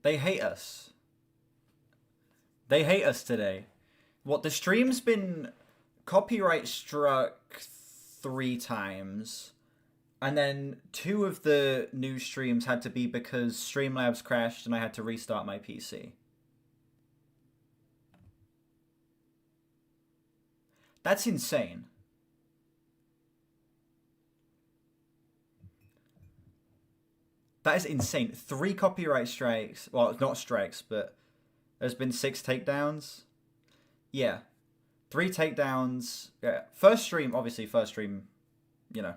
They hate us. They hate us today. What, the stream's been copyright struck 3 times. And then 2 of the new streams had to be because Streamlabs crashed and I had to restart my PC. That's insane. That is insane. 3 copyright strikes. Well, not strikes, but there's been 6 takedowns. Yeah. 3 takedowns. Yeah. First stream, you know,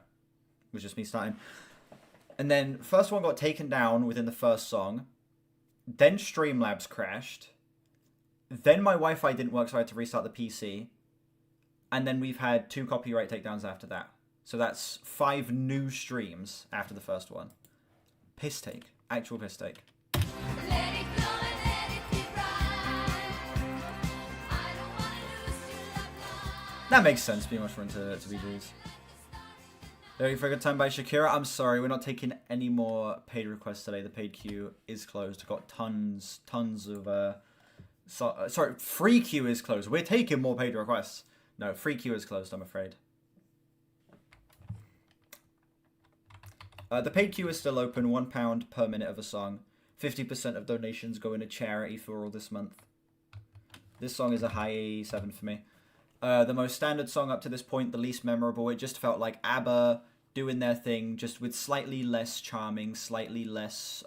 was just me starting. And then first one got taken down within the first song. Then Streamlabs crashed. Then my Wi-Fi didn't work, so I had to restart the PC. And then we've had 2 copyright takedowns after that. So that's 5 new streams after the first one. Piss take. Actual piss take. That makes sense, being much fun to be Jews. Looking for a good time by Shakira. I'm sorry, we're not taking any more paid requests today. The paid queue is closed. We've got tons of... sorry, free queue is closed. We're taking more paid requests. No, free queue is closed, I'm afraid. The paid queue is still open, £1 per minute of a song. 50% of donations go into charity for all this month. This song is a high 7 for me. The most standard song up to this point, the least memorable. It just felt like ABBA doing their thing, just with slightly less charming, slightly less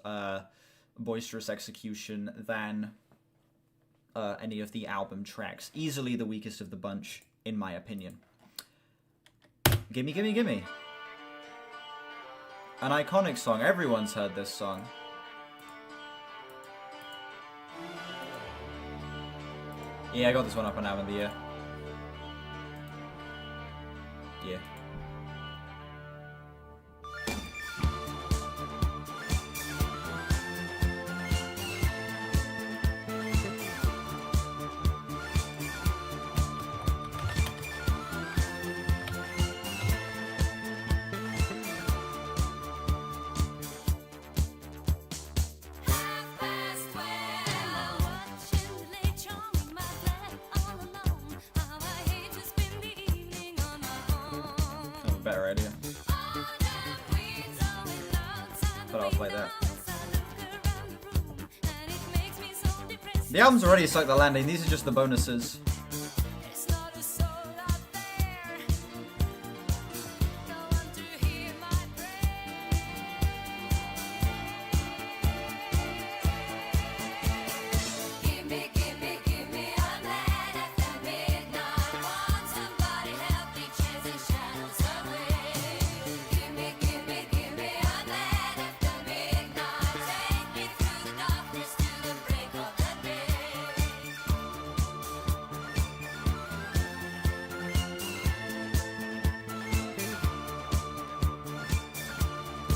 boisterous execution than any of the album tracks. Easily the weakest of the bunch, in my opinion. Gimme, gimme, gimme. An iconic song. Everyone's heard this song. Yeah, I got this one up on Album of the Year. Yeah. Better idea. But I'll play that. The album's already sucked the landing. These are just the bonuses.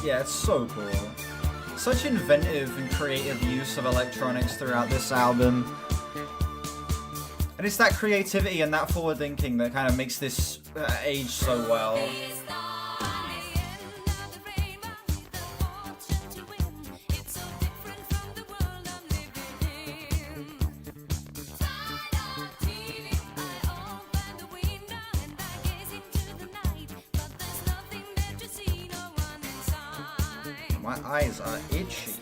Yeah, it's so cool. Such inventive and creative use of electronics throughout this album. And it's that creativity and that forward thinking that kind of makes this age so well. My eyes are itchy.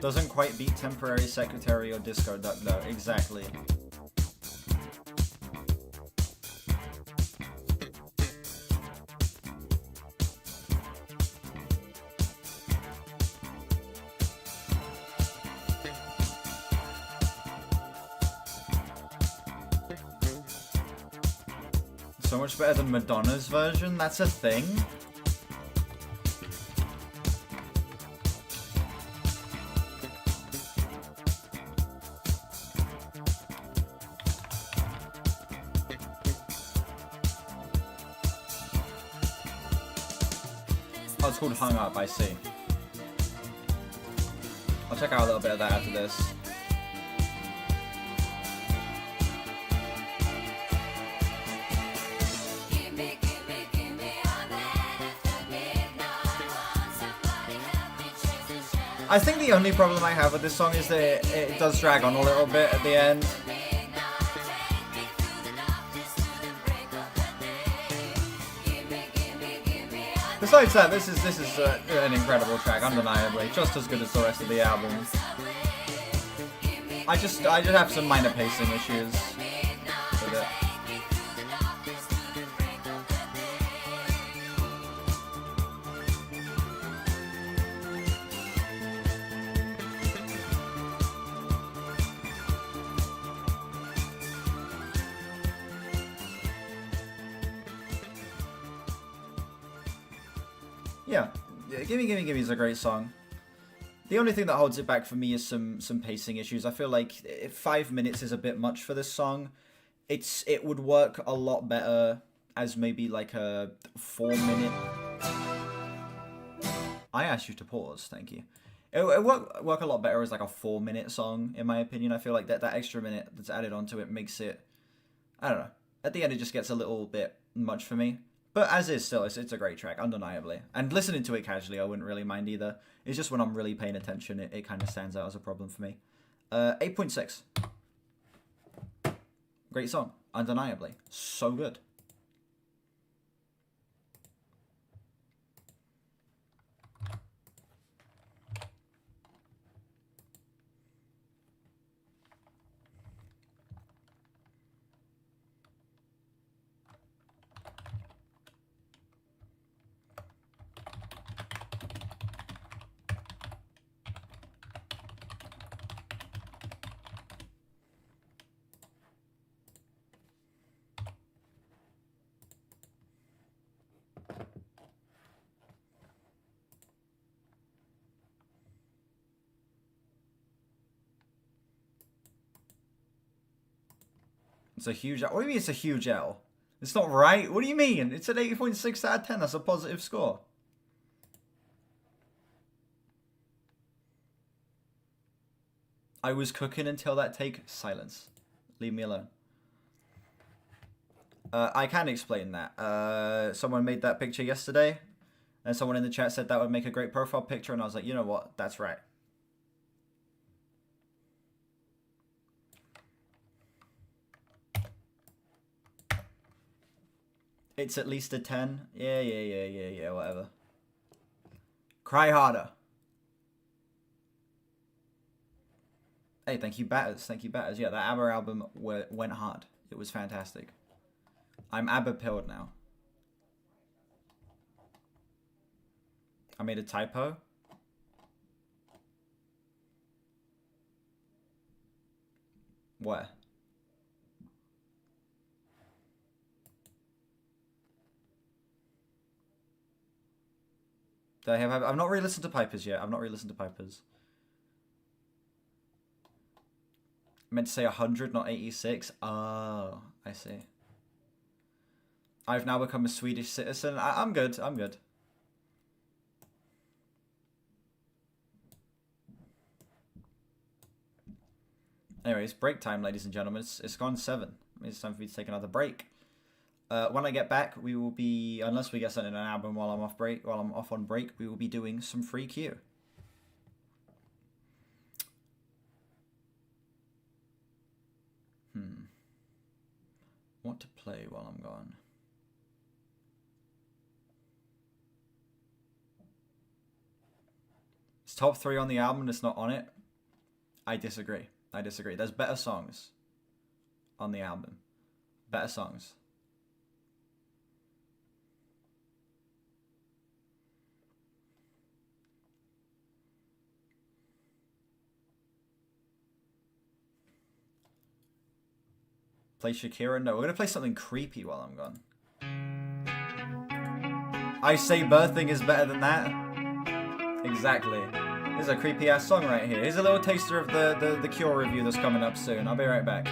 Doesn't quite beat Temporary Secretary or Disco Duck though, exactly. so much better than Madonna's version. That's a thing. Oh, it's called Hung Up, I see. I'll check out a little bit of that after this. I think the only problem I have with this song is that it does drag on a little bit at the end. Besides that, this is an incredible track, undeniably, just as good as the rest of the album. I just have some minor pacing issues with it. Yeah, Gimme Gimme Gimme is a great song. The only thing that holds it back for me is some pacing issues. I feel like 5 minutes is a bit much for this song. It would work a lot better as maybe like a 4-minute... I asked you to pause, thank you. It would work a lot better as like a 4-minute song, in my opinion. I feel like that extra minute that's added onto it makes it... I don't know. At the end, it just gets a little bit much for me. But as is, still, it's a great track, undeniably. And listening to it casually, I wouldn't really mind either. It's just when I'm really paying attention, it kind of stands out as a problem for me. 8.6. Great song, undeniably. So good. It's a huge... What do you mean it's a huge L? It's not right. What do you mean? It's an 8.6 out of 10. That's a positive score. I was cooking until that take. Silence. Leave me alone. I can explain that. Someone made that picture yesterday. And someone in the chat said that would make a great profile picture. And I was like, you know what? That's right. It's at least a 10. Yeah, whatever. Cry harder. Hey, thank you, Batters. Thank you, Batters. Yeah, that ABBA album went hard. It was fantastic. I'm ABBA-pilled now. I made a typo. Where? Do I have... I've not really listened to Pipers yet. I've not really listened to Pipers. I meant to say 100, not 86. Oh, I see. I've now become a Swedish citizen. I'm good. I'm good. Anyways, break time, ladies and gentlemen. It's gone 7. It's time for me to take another break. When I get back, we will be, unless we get sent in an album while I'm off on break, we will be doing some free Q. What to play while I'm gone? It's top 3 on the album, it's not on it. I disagree. I disagree. There's better songs on the album. Better songs. Play Shakira? No, we're going to play something creepy while I'm gone. I say birthing is better than that. Exactly. This is a creepy ass song right here. Here's a little taster of the Cure review that's coming up soon. I'll be right back.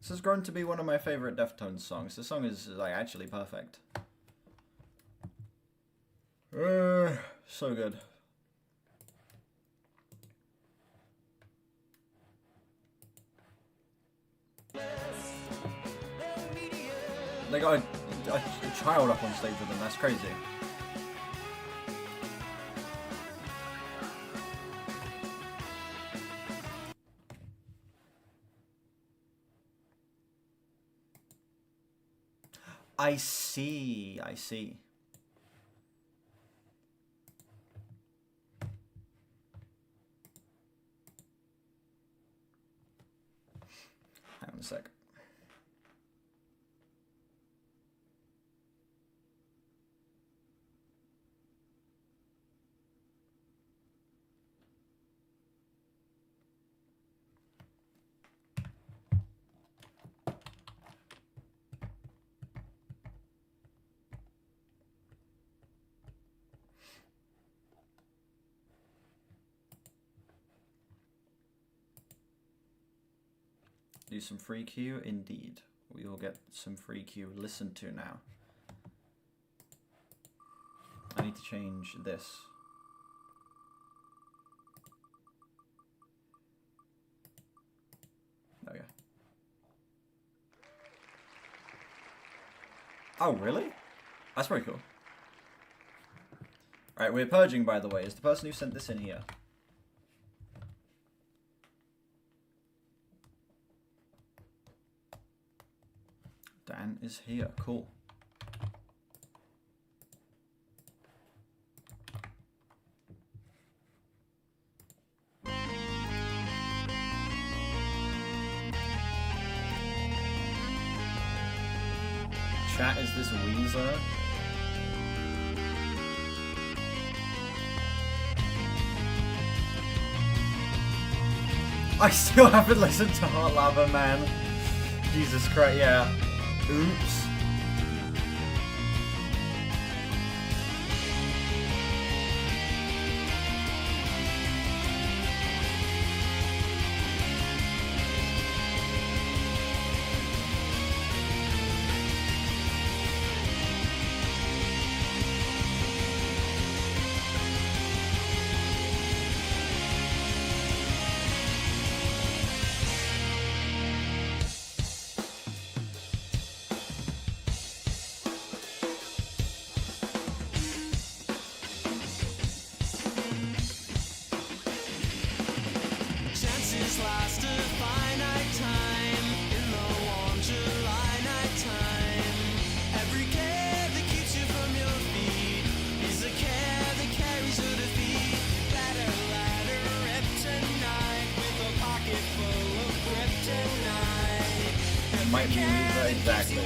This has grown to be one of my favorite Deftones songs. This song is like actually perfect. So good. They got a child up on stage with them. That's crazy. I see. I see. Hang on a sec. Do some free Q, indeed. We will get some free Q listened to now. I need to change this. There we go. Oh, really? That's very cool. Alright, we're purging, by the way. Is the person who sent this in here? Dan is here. Cool. Chat, is this Weezer? I still haven't listened to Hot Lava, man. Jesus Christ, yeah. Oops. Might be Weezer, exactly.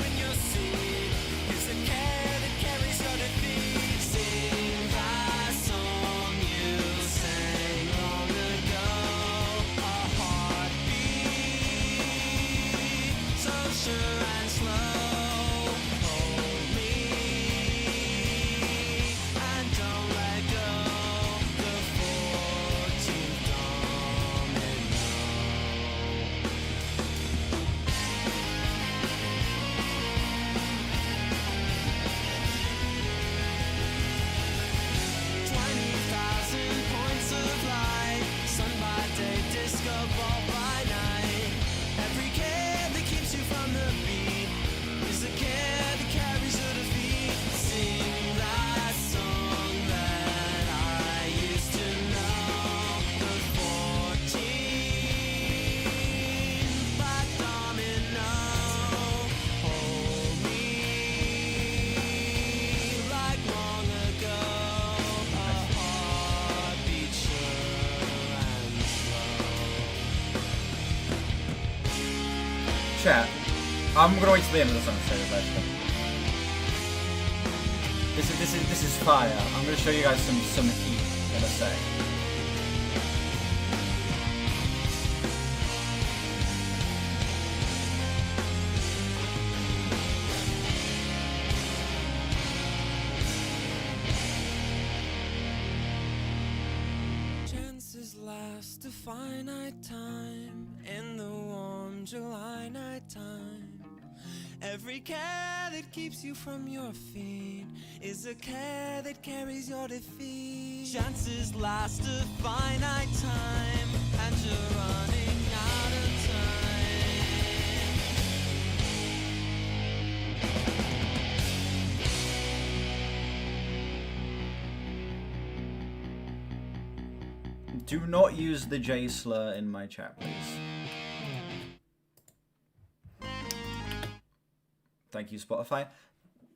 Chat. I'm gonna wait till the end of the song to say this actually. This is fire. I'm gonna show you guys some heat in a sec. Chances last a finite time in the warm July nighttime. Every care that keeps you from your feet is a care that carries your defeat. Chances last a finite time, and you're running out of time. Do not use the J slur in my chat, please. Thank you, Spotify.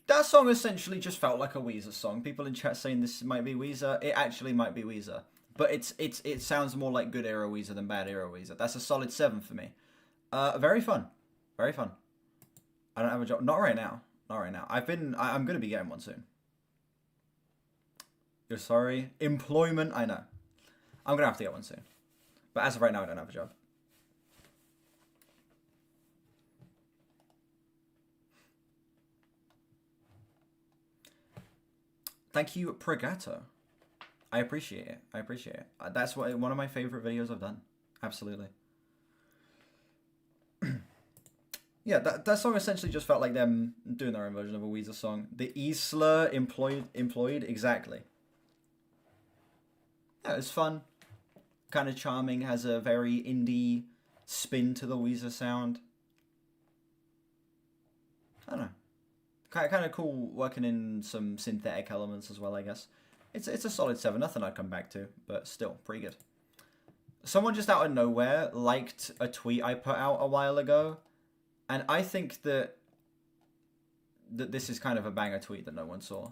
That song essentially just felt like a Weezer song. People in chat saying this might be Weezer. It actually might be Weezer. But it sounds more like good era Weezer than bad era Weezer. That's a solid 7 for me. Very fun. Very fun. I don't have a job. Not right now. Not right now. I'm going to be getting one soon. You're sorry. Employment, I know. I'm going to have to get one soon. But as of right now, I don't have a job. Thank you, Pregato. I appreciate it. I appreciate it. That's one of my favorite videos I've done. Absolutely. Yeah, that song essentially just felt like them doing their own version of a Weezer song. The E slur employed, exactly. Yeah, it's fun. Kind of charming, has a very indie spin to the Weezer sound. I don't know. Kind of cool working in some synthetic elements as well, I guess. It's a solid 7, nothing I'd come back to, but still, pretty good. Someone just out of nowhere liked a tweet I put out a while ago, and I think that this is kind of a banger tweet that no one saw.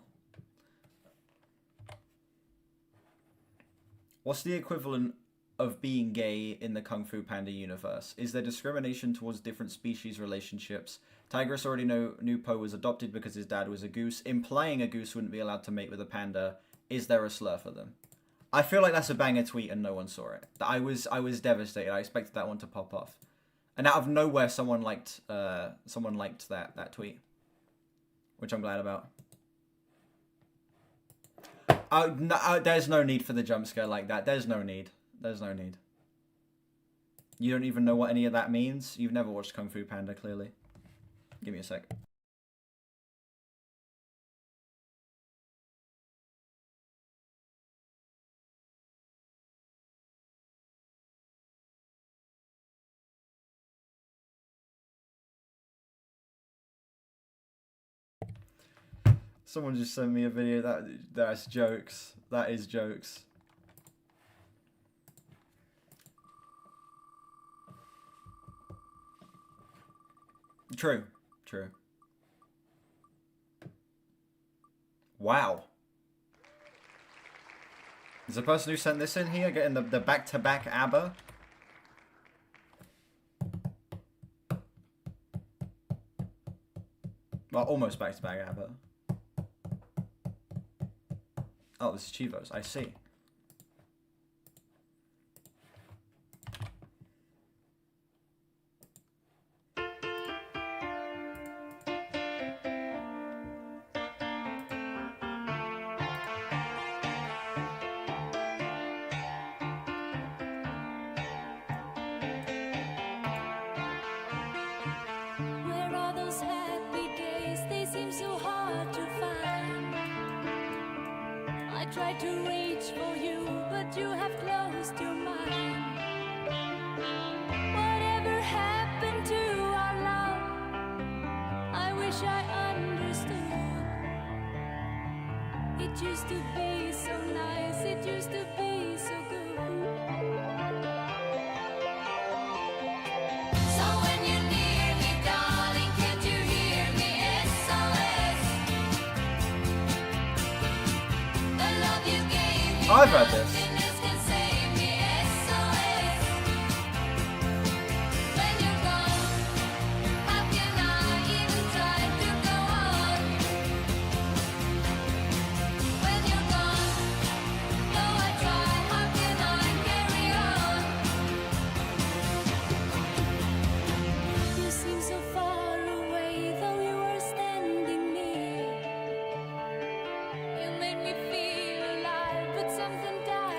What's the equivalent of being gay in the Kung Fu Panda universe? Is there discrimination towards different species relationships? Tigress already knew Po was adopted because his dad was a goose, implying a goose wouldn't be allowed to mate with a panda. Is there a slur for them? I feel like that's a banger tweet and no one saw it. I was devastated. I expected that one to pop off. And out of nowhere, someone liked that tweet, which I'm glad about. There's no need for the jump scare like that. There's no need. There's no need. You don't even know what any of that means. You've never watched Kung Fu Panda, clearly. Give me a sec. Someone just sent me a video that's jokes. That is jokes. True. True. Wow. Is the person who sent this in here getting the back-to-back ABBA? Well, almost back-to-back ABBA. Oh, this is Chivos. I see. Tried to reach for you, but you have closed your mind. Whatever happened to our love? I wish I understood. It used to be so nice, it used to be so good. So when you're near me, darling, can't you hear me? SOS. The love you gave me, I've heard this. nothing can save me. SOS. When you're gone, how can I even try to go on? When you're gone, though I try, how can I carry on? You seem so far away, though you are standing near. You made me feel alive, but something died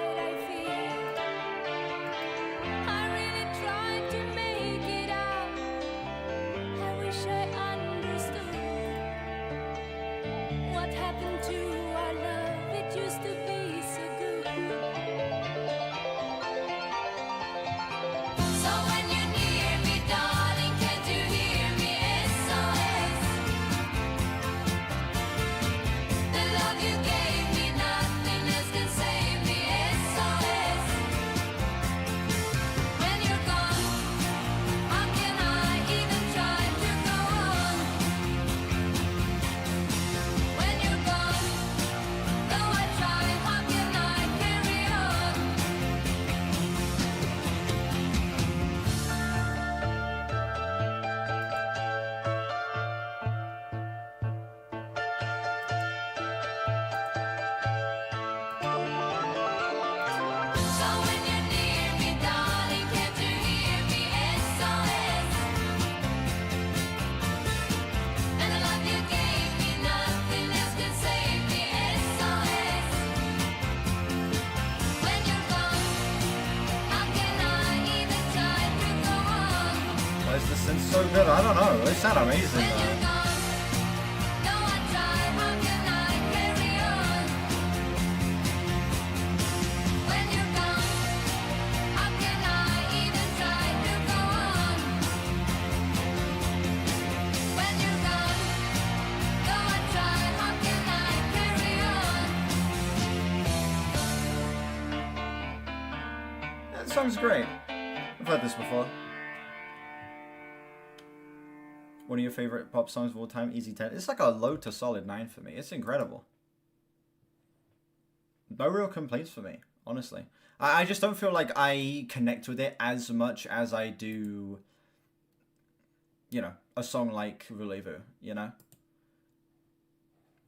and so good. I don't know. They sound amazing When you're though. gone, though I try, how can I carry on? When you're gone, how can I even try to go on? When you're gone, though I try, how can I carry on? That song's great. I've heard this before. One of your favorite pop songs of all time, Easy 10. It's like a low to solid 9 for me. It's incredible. No real complaints for me, honestly. I just don't feel like I connect with it as much as I do, you know, a song like Voulez-Vous, you know?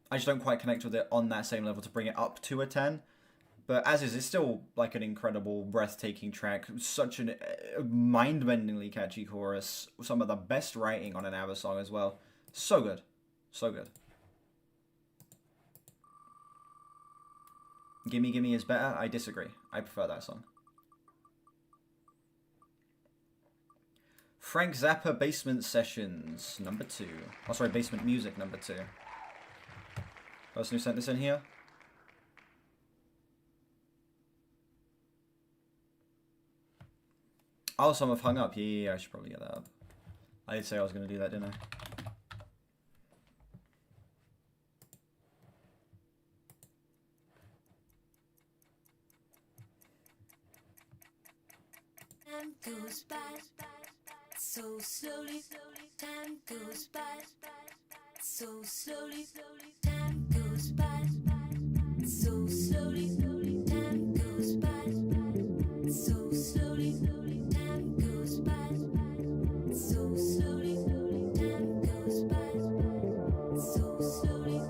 I just don't quite connect with it on that same level to bring it up to a 10. But as is, it's still like an incredible, breathtaking track. Such a mind-bendingly catchy chorus. Some of the best writing on an ABBA song as well. So good. So good. Gimme Gimme is better? I disagree. I prefer that song. Frank Zappa Basement Sessions, number 2. Oh, sorry, Basement Music, number 2. Person who sent this in here? Oh, some have hung up. Yeah, I should probably get that up. I did say I was going to do that, didn't I? Time goes by so slowly. Time goes by so slowly. Time goes by so slowly. Time goes by so slowly. Time goes by so slowly. Time goes by so slowly.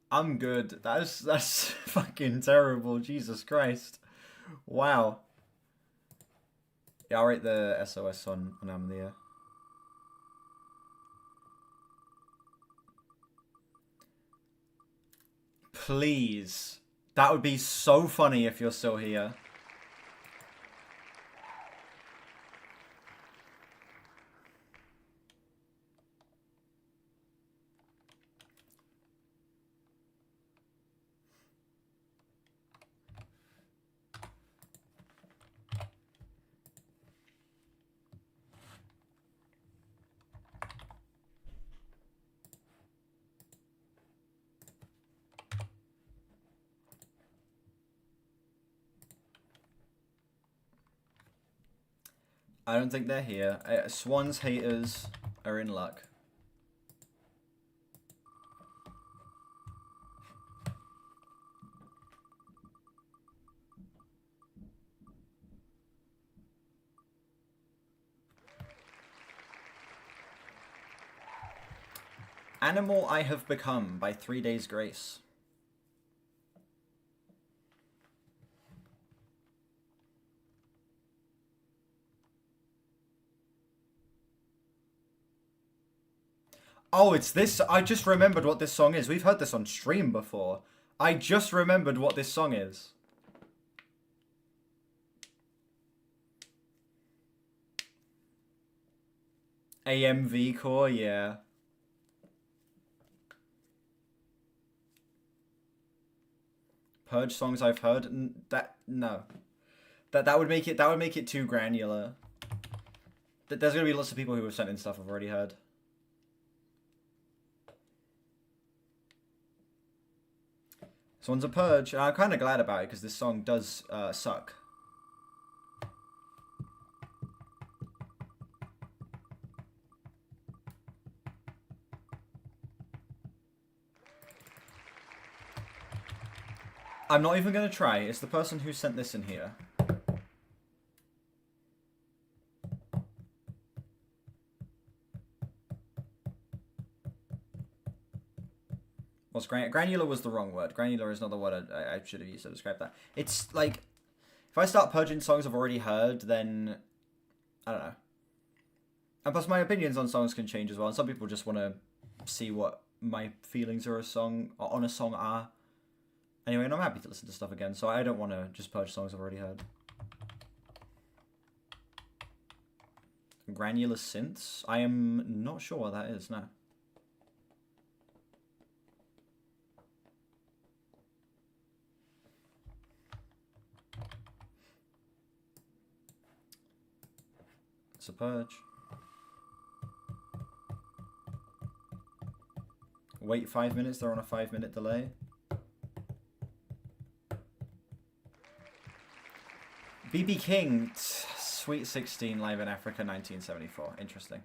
I'm good. That's fucking terrible. Jesus Christ. Wow. Yeah, I'll rate the SOS on Amnesia. Please. That would be so funny if you're still here. I don't think they're here. Swan's haters are in luck. Animal I Have Become by 3 Days Grace. Oh, it's this. I just remembered what this song is. We've heard this on stream before. I just remembered what this song is. AMV core, yeah. Purge songs I've heard. No. That would make it too granular. There's gonna be lots of people who have sent in stuff I've already heard. This one's a purge. I'm kind of glad about it because this song does suck. I'm not even going to try. It's the person who sent this in here. What's granular was the wrong word. Granular is not the word I should have used to describe that. It's like, if I start purging songs I've already heard, then I don't know. And plus, my opinions on songs can change as well. And some people just want to see what my feelings are on a song are. Anyway, and I'm happy to listen to stuff again, so I don't want to just purge songs I've already heard. Granular synths? I am not sure what that is, no. It's a purge. Wait 5 minutes, they're on a 5-minute delay. BB King, Sweet 16, live in Africa, 1974. Interesting.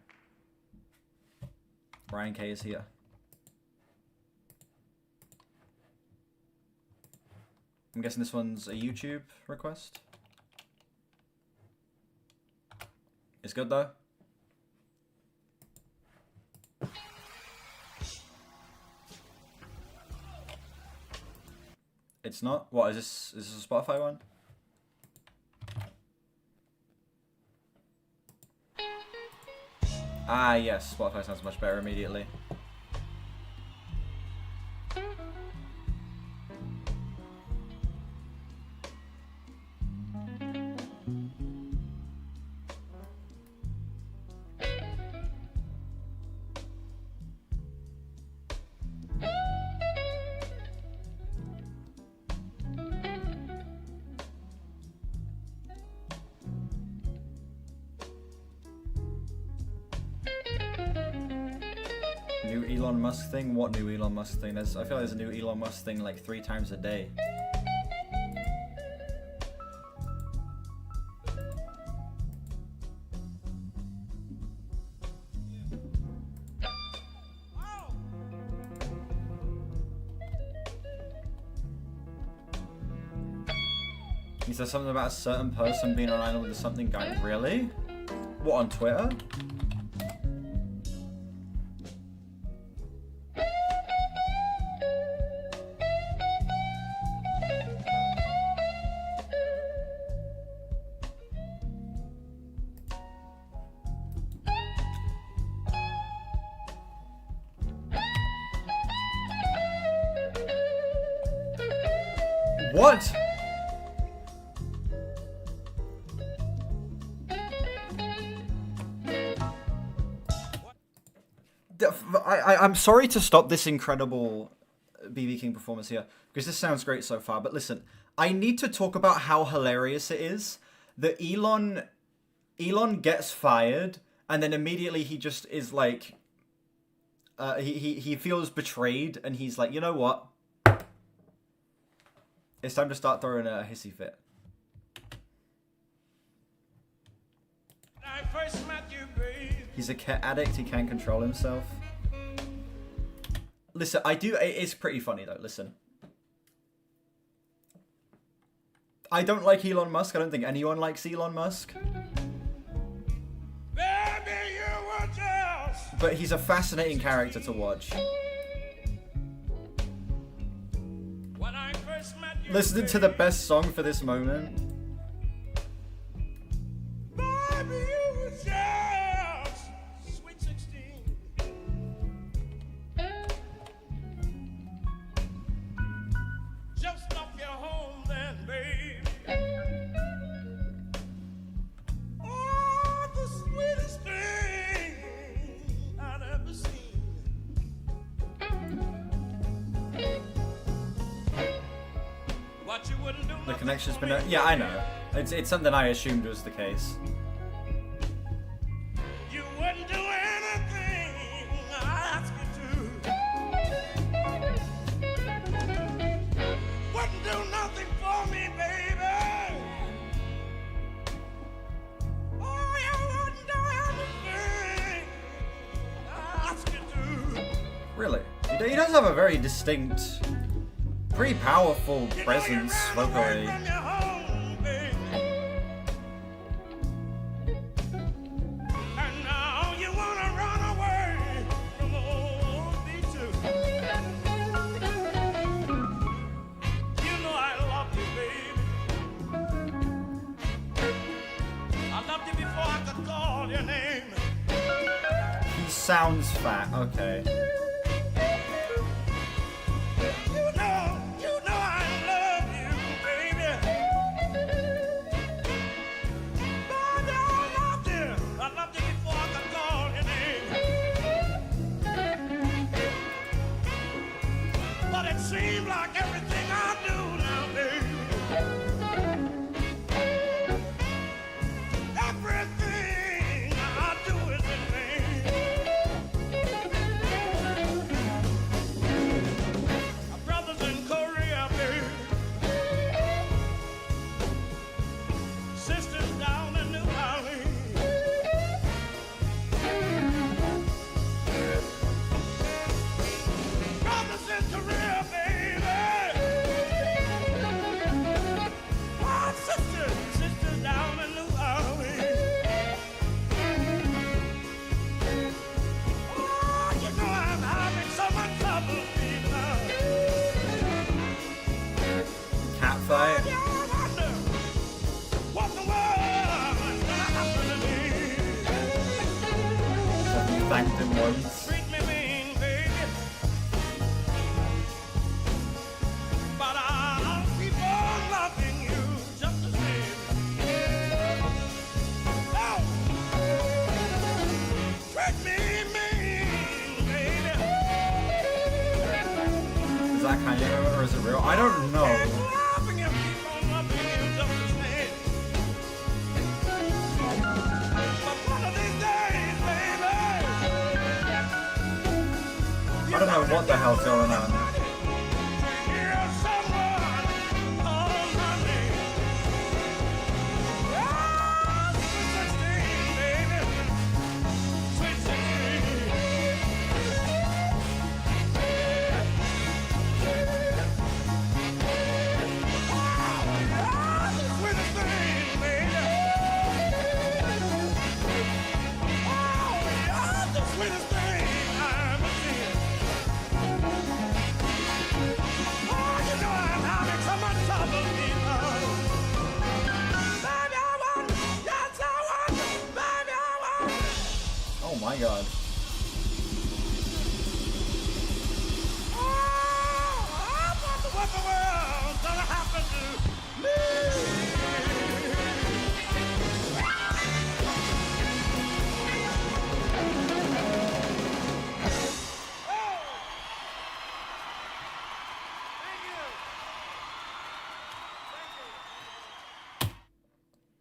Ryan K is here. I'm guessing this one's a YouTube request. It's good though. It's not? What, is this a Spotify one? Ah, yes, Spotify sounds much better immediately. New Elon Musk thing? What new Elon Musk thing? I feel like there's a new Elon Musk thing like 3 times a day. He says something about a certain person being on an island with something guy. Really? What, on Twitter? What? I'm sorry to stop this incredible BB King performance here, because this sounds great so far, but listen, I need to talk about how hilarious it is that Elon gets fired, and then immediately he just is like, he feels betrayed, and he's like, you know what? It's time to start throwing a hissy fit. I first met you, babe. He's a cat addict, he can't control himself. Listen, it's pretty funny though, listen. I don't like Elon Musk, I don't think anyone likes Elon Musk. Baby, you were just... But he's a fascinating character to watch. When I first met you, Listening to the best song for this moment. baby, you were just sweet 16. Just off your home then, babe. Oh, the sweetest thing I'd ever seen. What you wouldn't do. The connection's been... Yeah, I know. It's something I assumed was the case. You wouldn't do anything I asked you to. Wouldn't do nothing for me, baby. Oh, you wouldn't do anything I asked you to. Really? He does have a very distinct, pretty powerful presence vocally. From your home, baby. And now you wanna run away from home, me too. sounds fat. Okay. You know I love you, baby. But I loved you. I loved you before I could call your name. But it seems like everything I do now, baby. Everything I do is in vain. My brothers in Korea, baby. Sisters down in New Orleans. Brothers in Korea, baby. My sisters down in New Orleans. Oh, you know I'm having so much trouble, people. Cat fight. I wonder what the world is gonna happen to me. Have you thanked him once? Treat me mean, baby. But I'll keep on loving you just the same. Oh, treat me mean, baby. Is that Kanye or is it real? I don't know. Keep loving you, keep on loving you just the same. But one of these days, baby, I don't know what the hell's going on. hear someone call my name. Ah, sweet 16, baby. Sweet 16. Ah, the sweetest thing, baby. Oh, you're the sweetest thing I've ever seen. Oh, you know I'm having so much trouble, people. Baby, I want, yes, I want, baby, I want. Oh my god. Oh, I wonder what the world's gonna happen to me. Oh, thank you.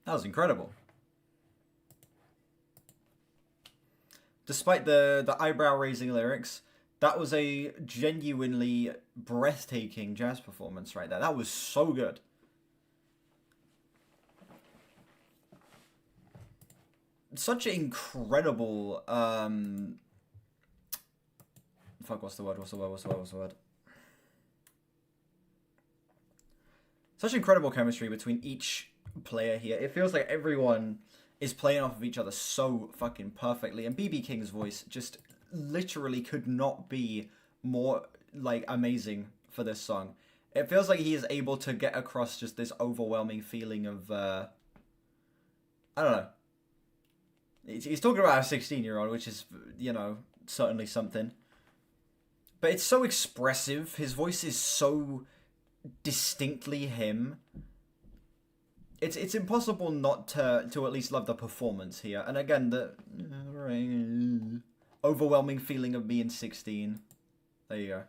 That was incredible. Despite the eyebrow-raising lyrics, that was a genuinely breathtaking jazz performance right there. That was so good. Such an incredible, fuck, what's the word? Such incredible chemistry between each player here. It feels like everyone is playing off of each other so fucking perfectly. And BB King's voice just literally could not be more, like, amazing for this song. It feels like he is able to get across just this overwhelming feeling of, I don't know. He's talking about a 16-year-old, which is, you know, certainly something. But it's so expressive. His voice is so distinctly him. It's impossible not to at least love the performance here. And again, the overwhelming feeling of being 16. There you go.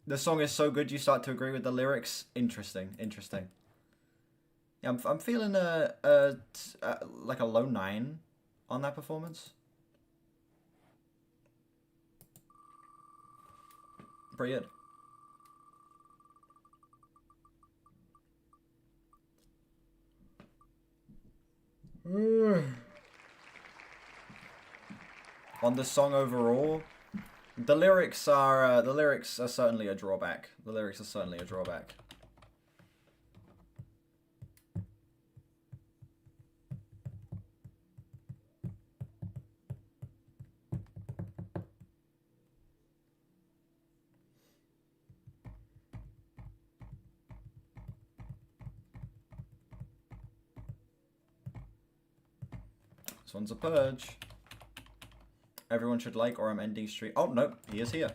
The song is so good you start to agree with the lyrics. Interesting. Yeah, I'm feeling like a low 9 on that performance. Pretty good. On the song overall, the lyrics are certainly a drawback. This one's a purge. everyone should like, or I'm ending stream. Oh, no, he is here.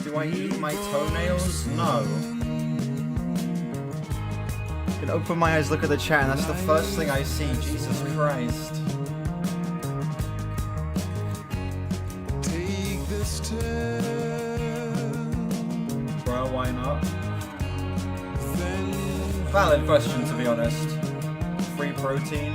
Do I eat my toenails? No. I can open my eyes, look at the chat, and that's the first thing I see. Jesus Christ. Bro, why not? Valid question, to be honest. Free protein.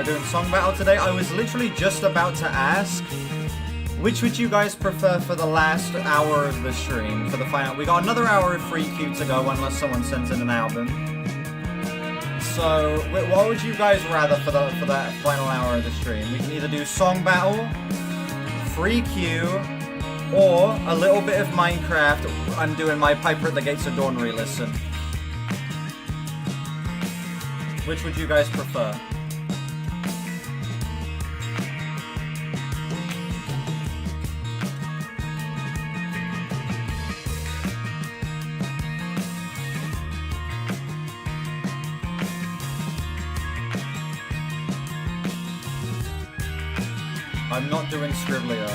Doing song battle today. I was literally just about to ask, which would you guys prefer for the last hour of the stream, for the final? We got another hour of free queue to go unless someone sends in an album. So, what would you guys rather for that final hour of the stream? We can either do song battle, free queue, or a little bit of Minecraft. I'm doing my Piper at the Gates of Dawn re-listen. Which would you guys prefer? I'm not doing Scribbler.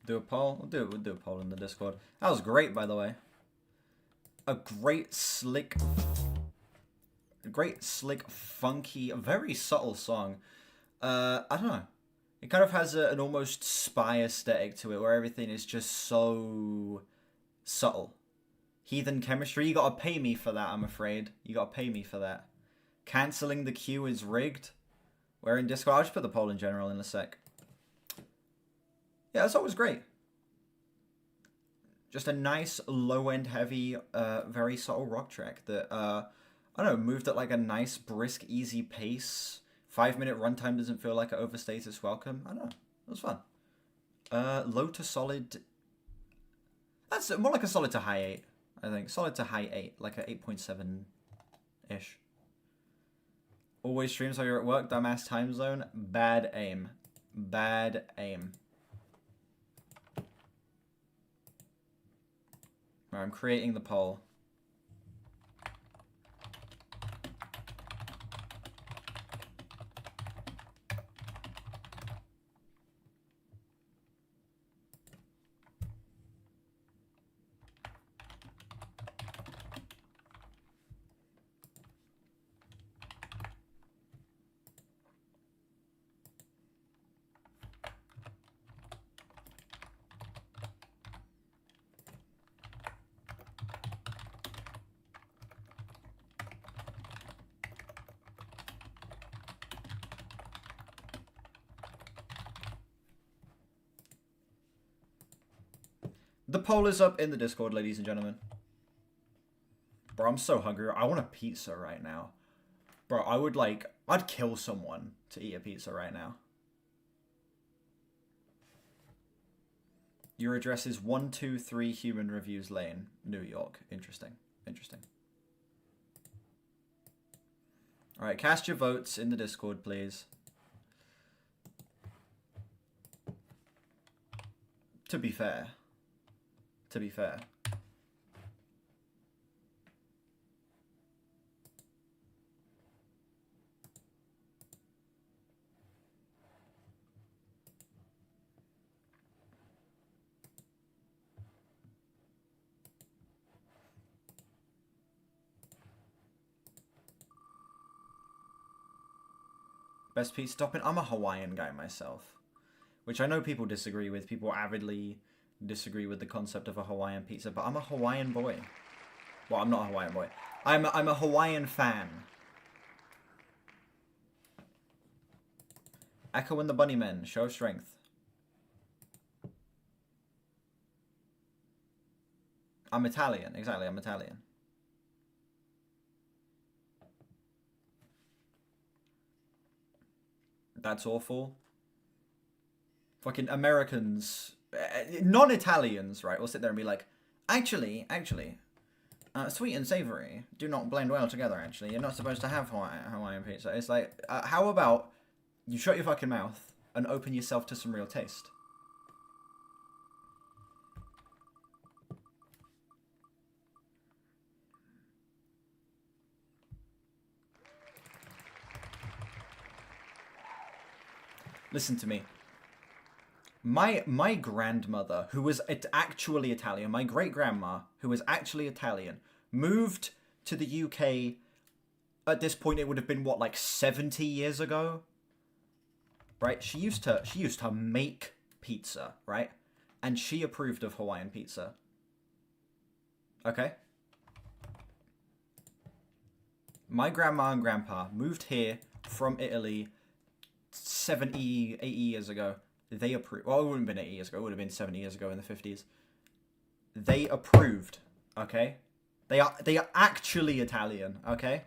Do a poll? We'll do a poll in the Discord. That was great, by the way. A great, slick, funky, very subtle song. I don't know. It kind of has an almost spy aesthetic to it, where everything is just so subtle. Heathen chemistry. You gotta pay me for that, I'm afraid. You gotta pay me for that. Cancelling the queue is rigged. We're in Discord. I'll just put the poll in general in a sec. Yeah, that song was great. Just a nice, low-end, heavy, very subtle rock track that, I don't know, moved at like a nice, brisk, easy pace. 5-minute runtime doesn't feel like it overstays its welcome. I don't know. It was fun. Low to solid. That's more like a solid to high 8, I think. Solid to high 8, like a 8.7-ish. Always streams while you're at work, dumbass time zone. Bad aim. Bad aim. Right, I'm creating the poll. The poll is up in the Discord, ladies and gentlemen. Bro, I'm so hungry. I want a pizza right now. Bro, I'd kill someone to eat a pizza right now. Your address is 123 Human Reviews Lane, New York. Interesting. Interesting. Alright, cast your votes in the Discord, please. To be fair. To be fair. Best pizza topping? I'm a Hawaiian guy myself. Which I know people disagree with. People avidly disagree with the concept of a Hawaiian pizza, but I'm a Hawaiian boy. Well, I'm not a Hawaiian boy. I'm a Hawaiian fan. Echo and the Bunnymen, show strength. I'm Italian, exactly, I'm Italian. That's awful. Fucking Americans, non-Italians, right, will sit there and be like, actually, sweet and savory do not blend well together, actually. You're not supposed to have Hawaiian pizza. It's like, how about you shut your fucking mouth and open yourself to some real taste? Listen to me. My grandmother, who was actually Italian, my great-grandma, who was actually Italian, moved to the UK. At this point, it would have been, what, like 70 years ago? Right? She used to make pizza, right? And she approved of Hawaiian pizza. Okay? My grandma and grandpa moved here from Italy 70, 80 years ago. They approved. Well, it wouldn't have been 80 years ago. It would have been 70 years ago in the 50s. They approved. Okay? They are actually Italian. Okay?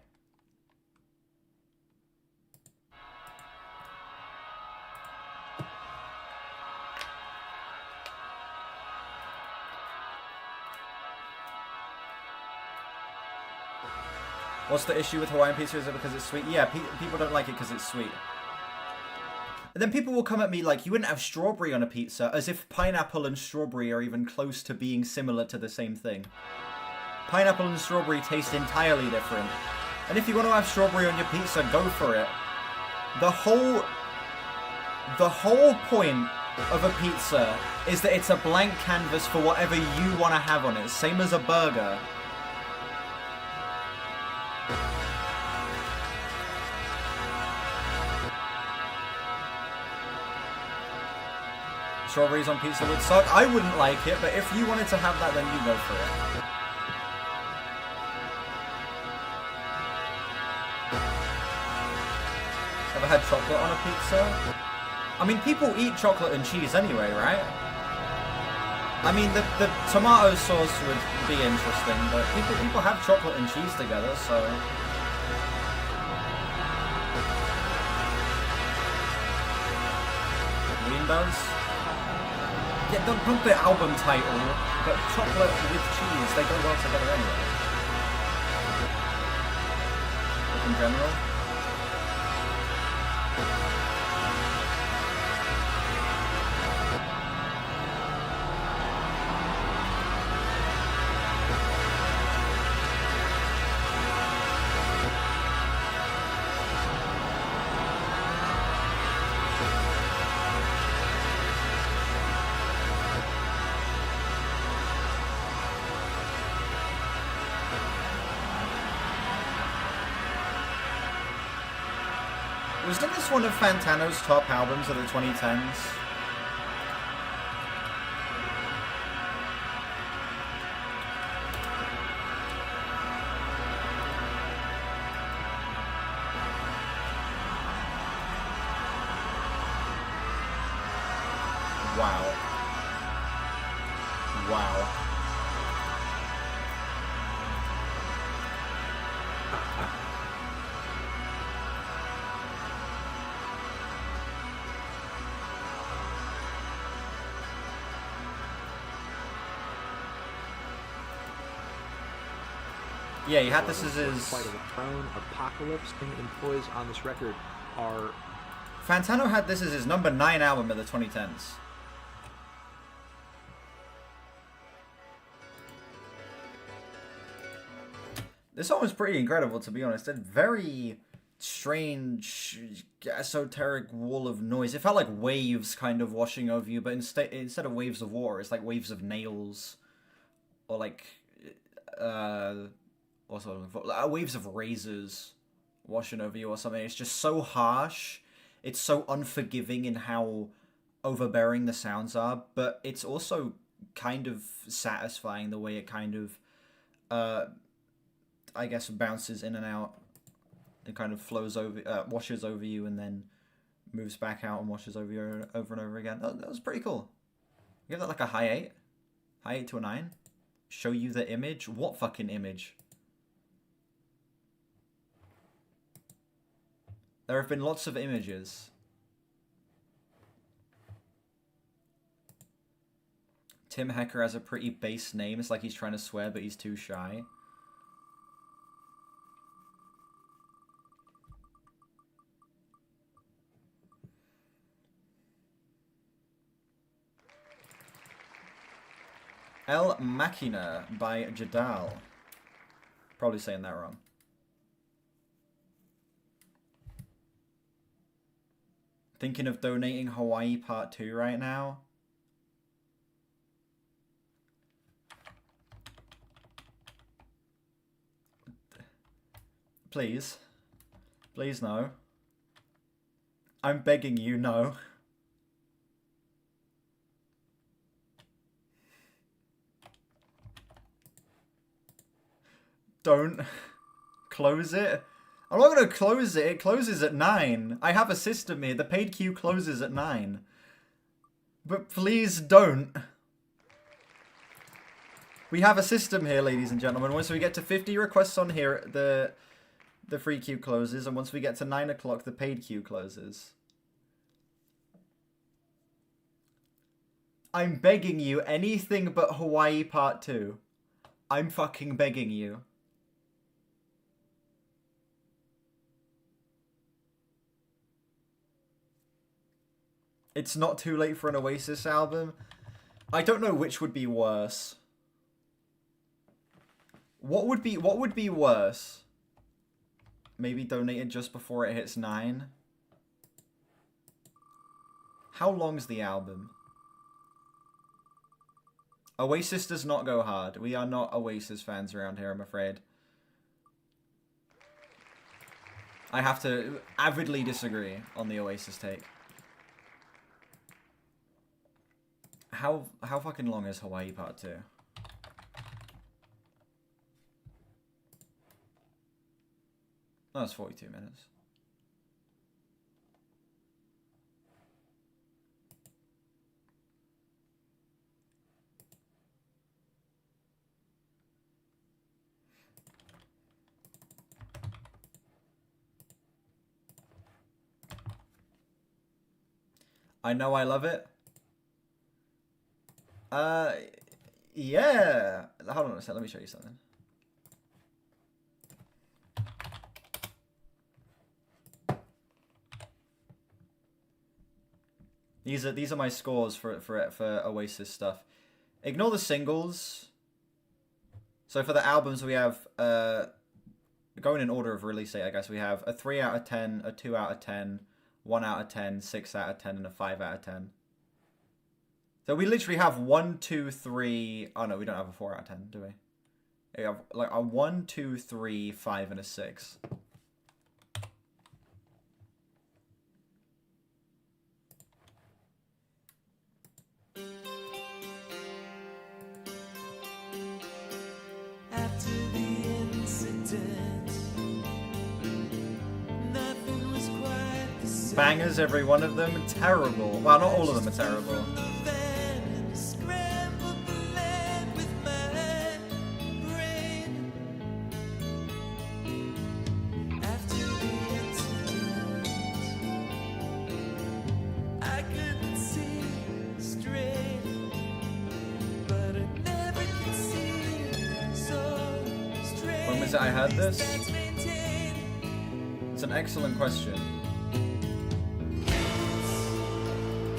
What's the issue with Hawaiian pizza? Is it because it's sweet? Yeah, people don't like it because it's sweet. And then people will come at me like, you wouldn't have strawberry on a pizza, as if pineapple and strawberry are even close to being similar to the same thing. Pineapple and strawberry taste entirely different. And if you want to have strawberry on your pizza, go for it. The whole point of a pizza is that it's a blank canvas for whatever you want to have on it. Same as a burger. Strawberries on pizza would suck. I wouldn't like it, but if you wanted to have that, then you go for it. Ever had chocolate on a pizza? I mean, people eat chocolate and cheese anyway, right? I mean, the tomato sauce would be interesting, but people have chocolate and cheese together, so... Windows? Yeah, don't put the album title, but chocolate with cheese, they go well together anyway. In general. Wasn't this one of Fantano's top albums of the 2010s? Wow. Wow. Yeah, he had this as his... Fight of the Throne, Apocalypse, and employees on this record are... Fantano had this as his number 9 album of the 2010s. This song was pretty incredible, to be honest. It's very strange, esoteric wall of noise. It felt like waves kind of washing over you, but instead of waves of water, it's like waves of nails. Or like... also waves of razors washing over you or something. It's just so harsh. It's so unforgiving in how overbearing the sounds are, but it's also kind of satisfying the way it kind of I guess bounces in and out. It kind of flows over, washes over you, and then moves back out and washes over you over and over again. That was pretty cool. Give that like a high 8. High 8 to a 9. Show you the image. What fucking image? There have been lots of images. Tim Hecker has a pretty base name. It's like he's trying to swear, but he's too shy. El Machina by Jadal. Probably saying that wrong. Thinking of donating Hawaii Part 2 right now. Please. Please, no. I'm begging you, no. Don't close it. I'm not going to close it. It closes at 9. I have a system here. The paid queue closes at 9. But please don't. We have a system here, ladies and gentlemen. Once we get to 50 requests on here, the free queue closes. And once we get to 9 o'clock, the paid queue closes. I'm begging you, anything but Hawaii Part 2. I'm fucking begging you. It's not too late for an Oasis album. I don't know which would be worse. What would be worse? Maybe donate it just before it hits 9. How long's the album? Oasis does not go hard. We are not Oasis fans around here, I'm afraid. I have to avidly disagree on the Oasis take. How fucking long is Hawaii Part 2? Oh, it's 42 minutes. I know I love it. Yeah. Hold on a second, let me show you something. These are my scores for Oasis stuff. Ignore the singles. So for the albums we have going in order of release date, I guess we have a 3 out of 10, a 2 out of 10, 1 out of 10, 6 out of 10, and a 5 out of 10. So we literally have 1, 2, 3. Oh no, we don't have a 4 out of 10, do we? We have like a 1, 2, 3, 5, and a 6. After the incident, nothing was quite the same. Bangers, every one of them. Terrible. Well, not all of them are terrible. Scrambled the land with my brain. After the incident, I couldn't see straight, but I never could see so straight. When was it I heard this? That's maintained. It's an excellent question.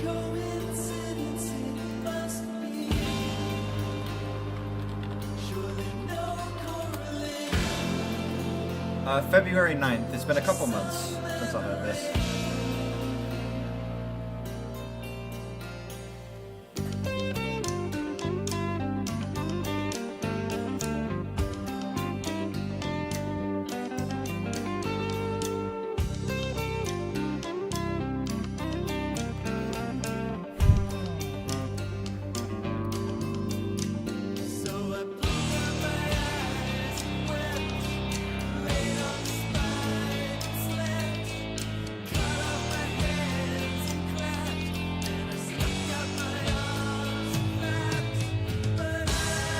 Coincidence it must be. Surely no correlation. February 9th. It's been a couple months since I heard this. So I put out my eyes and wept, laid on the spine and slept, cut off my hands and clapped, and I stuck out my arms and clapped, but I'm not rising up.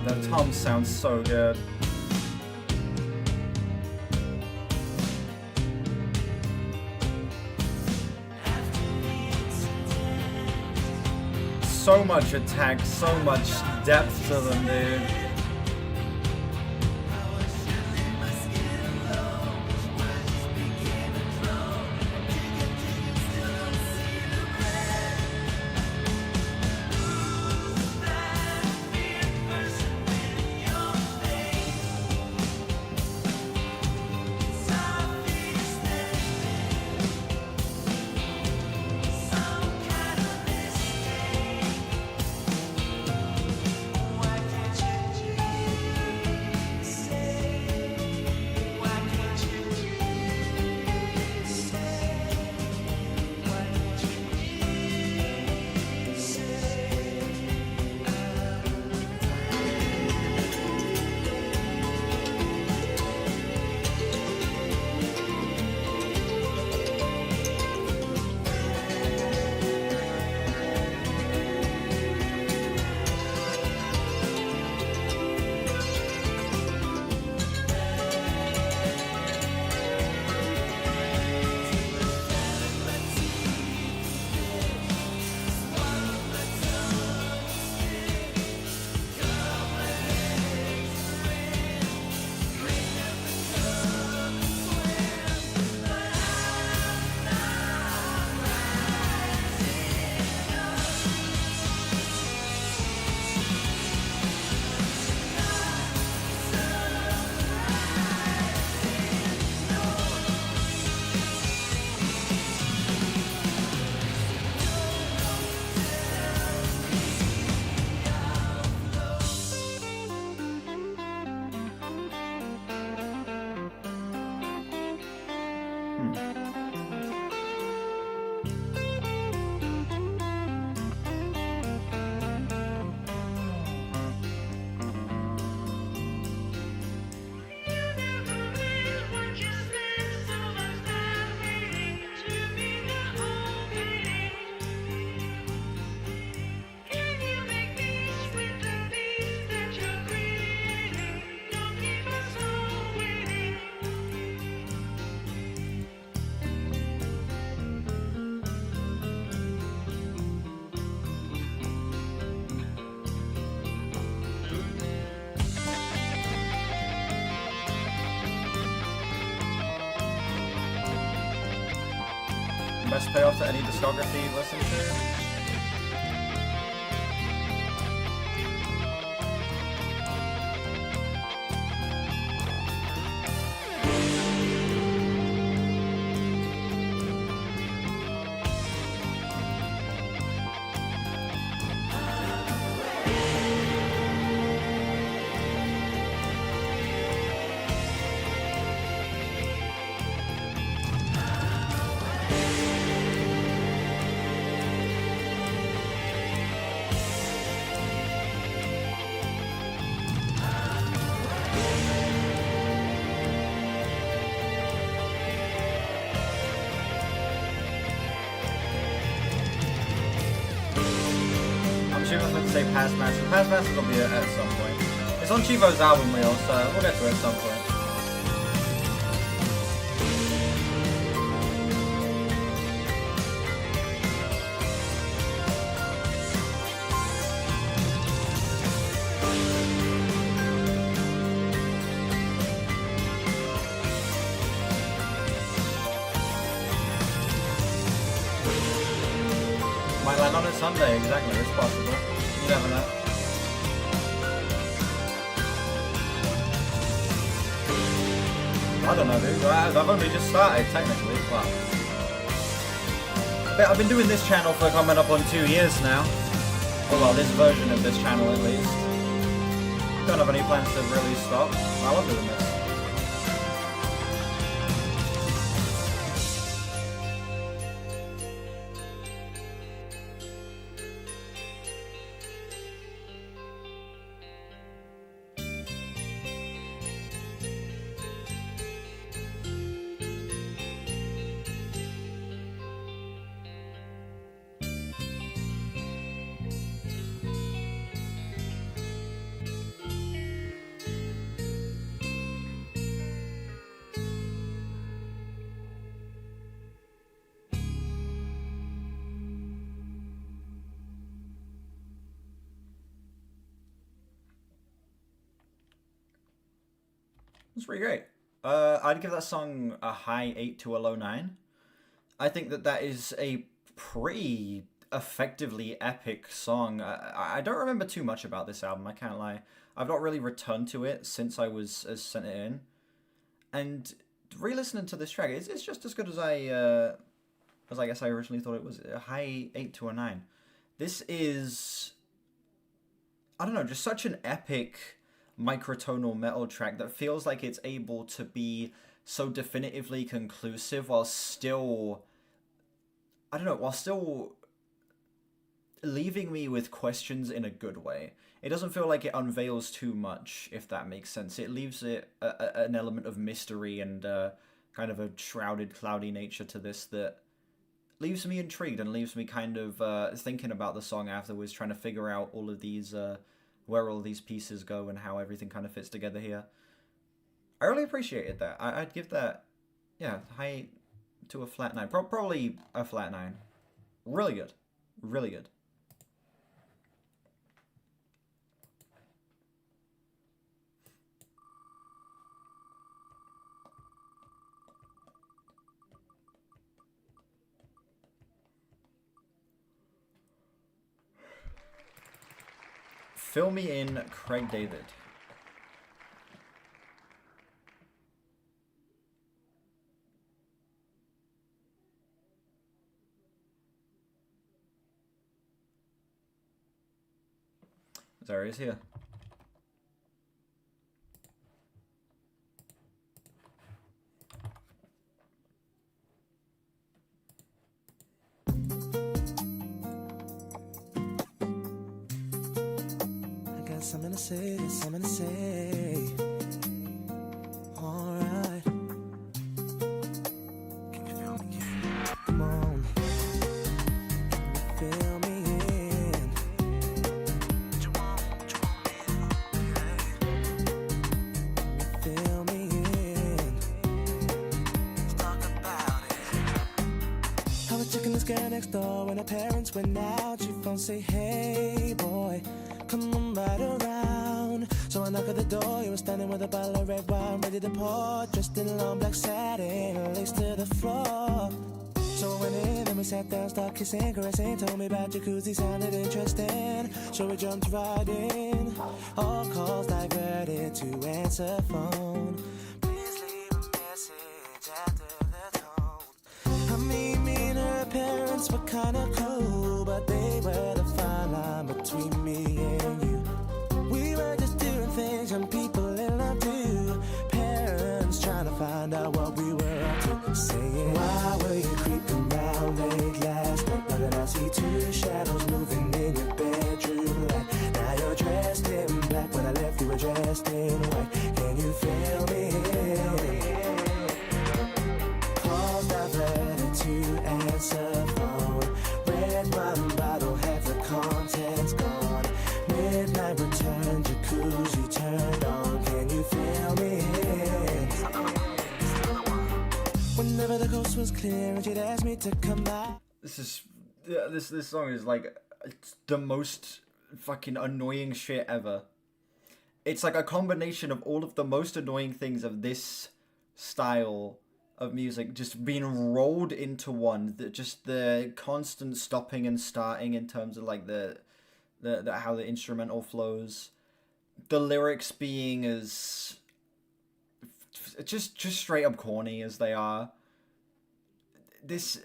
That Tom sounds so good. So much attack, so much depth to them, dude. Why can't you Best payoff to any discography you listen to? I'm meant to say Past Masters. Past Masters will be at some point. It's on Chivo's album reel, so we'll get to it at some point. Might land on it Sunday, exactly, it's possible. You never know. I don't know, dude. I've only just started, technically. Wow. I've been doing this channel for coming up on 2 years now. Oh, well, this version of this channel at least. Don't have any plans to really stop. I love doing this. It's pretty great. I'd give that song a high 8 to a low 9. I think that is a pretty effectively epic song. I don't remember too much about this album, I can't lie. I've not really returned to it since I was sent it in. And re-listening to this track, it's just as good as I guess I originally thought it was. A high 8 to a 9. This is, I don't know, just such an epic microtonal metal track that feels like it's able to be so definitively conclusive while still, I don't know, while still leaving me with questions in a good way. It doesn't feel like it unveils too much, if that makes sense. It leaves it an element of mystery and kind of a shrouded, cloudy nature to this that leaves me intrigued and leaves me kind of thinking about the song afterwards, trying to figure out all of these, where all these pieces go and how everything kind of fits together here. I really appreciated that. I'd give that, yeah, high to a flat 9. Probably a flat 9. Really good. Really good. Fill me in, Craig David. There he is here. Something to say, something to say. Alright. Can you feel me in? Come on. Can you feel me in? What you want Can you feel me in? Let's talk about it. I was checking this girl next door when her parents went out. She phone say, hey boy, come on right around. So I knock at the door, you were standing with a bottle of red wine ready to pour, dressed in long black satin, lace to the floor. So I went in we sat down, started kissing, caressing. Told me about jacuzzi, sounded interesting. So we jumped right in. All calls diverted to answer phone. Please leave a message after the tone. I mean, me and her parents were kinda cool, but they were the fine line between me and you. We were just doing things young people in love do. Parents trying to find out what we were up to. Saying, why were you creeping round late last night? Now that I see two shadows moving in your bedroom light. Now you're dressed in black, when I left you were dressed in white. Can you feel me? Calls diverted to answer phone. Red wine bottle, half the contents gone. Midnight return, jacuzzi turned on. Can you feel me? Whenever the coast was clear and she'd ask me to come by. This song is like it's the most fucking annoying shit ever. It's like a combination of all of the most annoying things of this style of music just being rolled into one. Just the constant stopping and starting in terms of like the how the instrumental flows, the lyrics being as just straight up corny as they are. This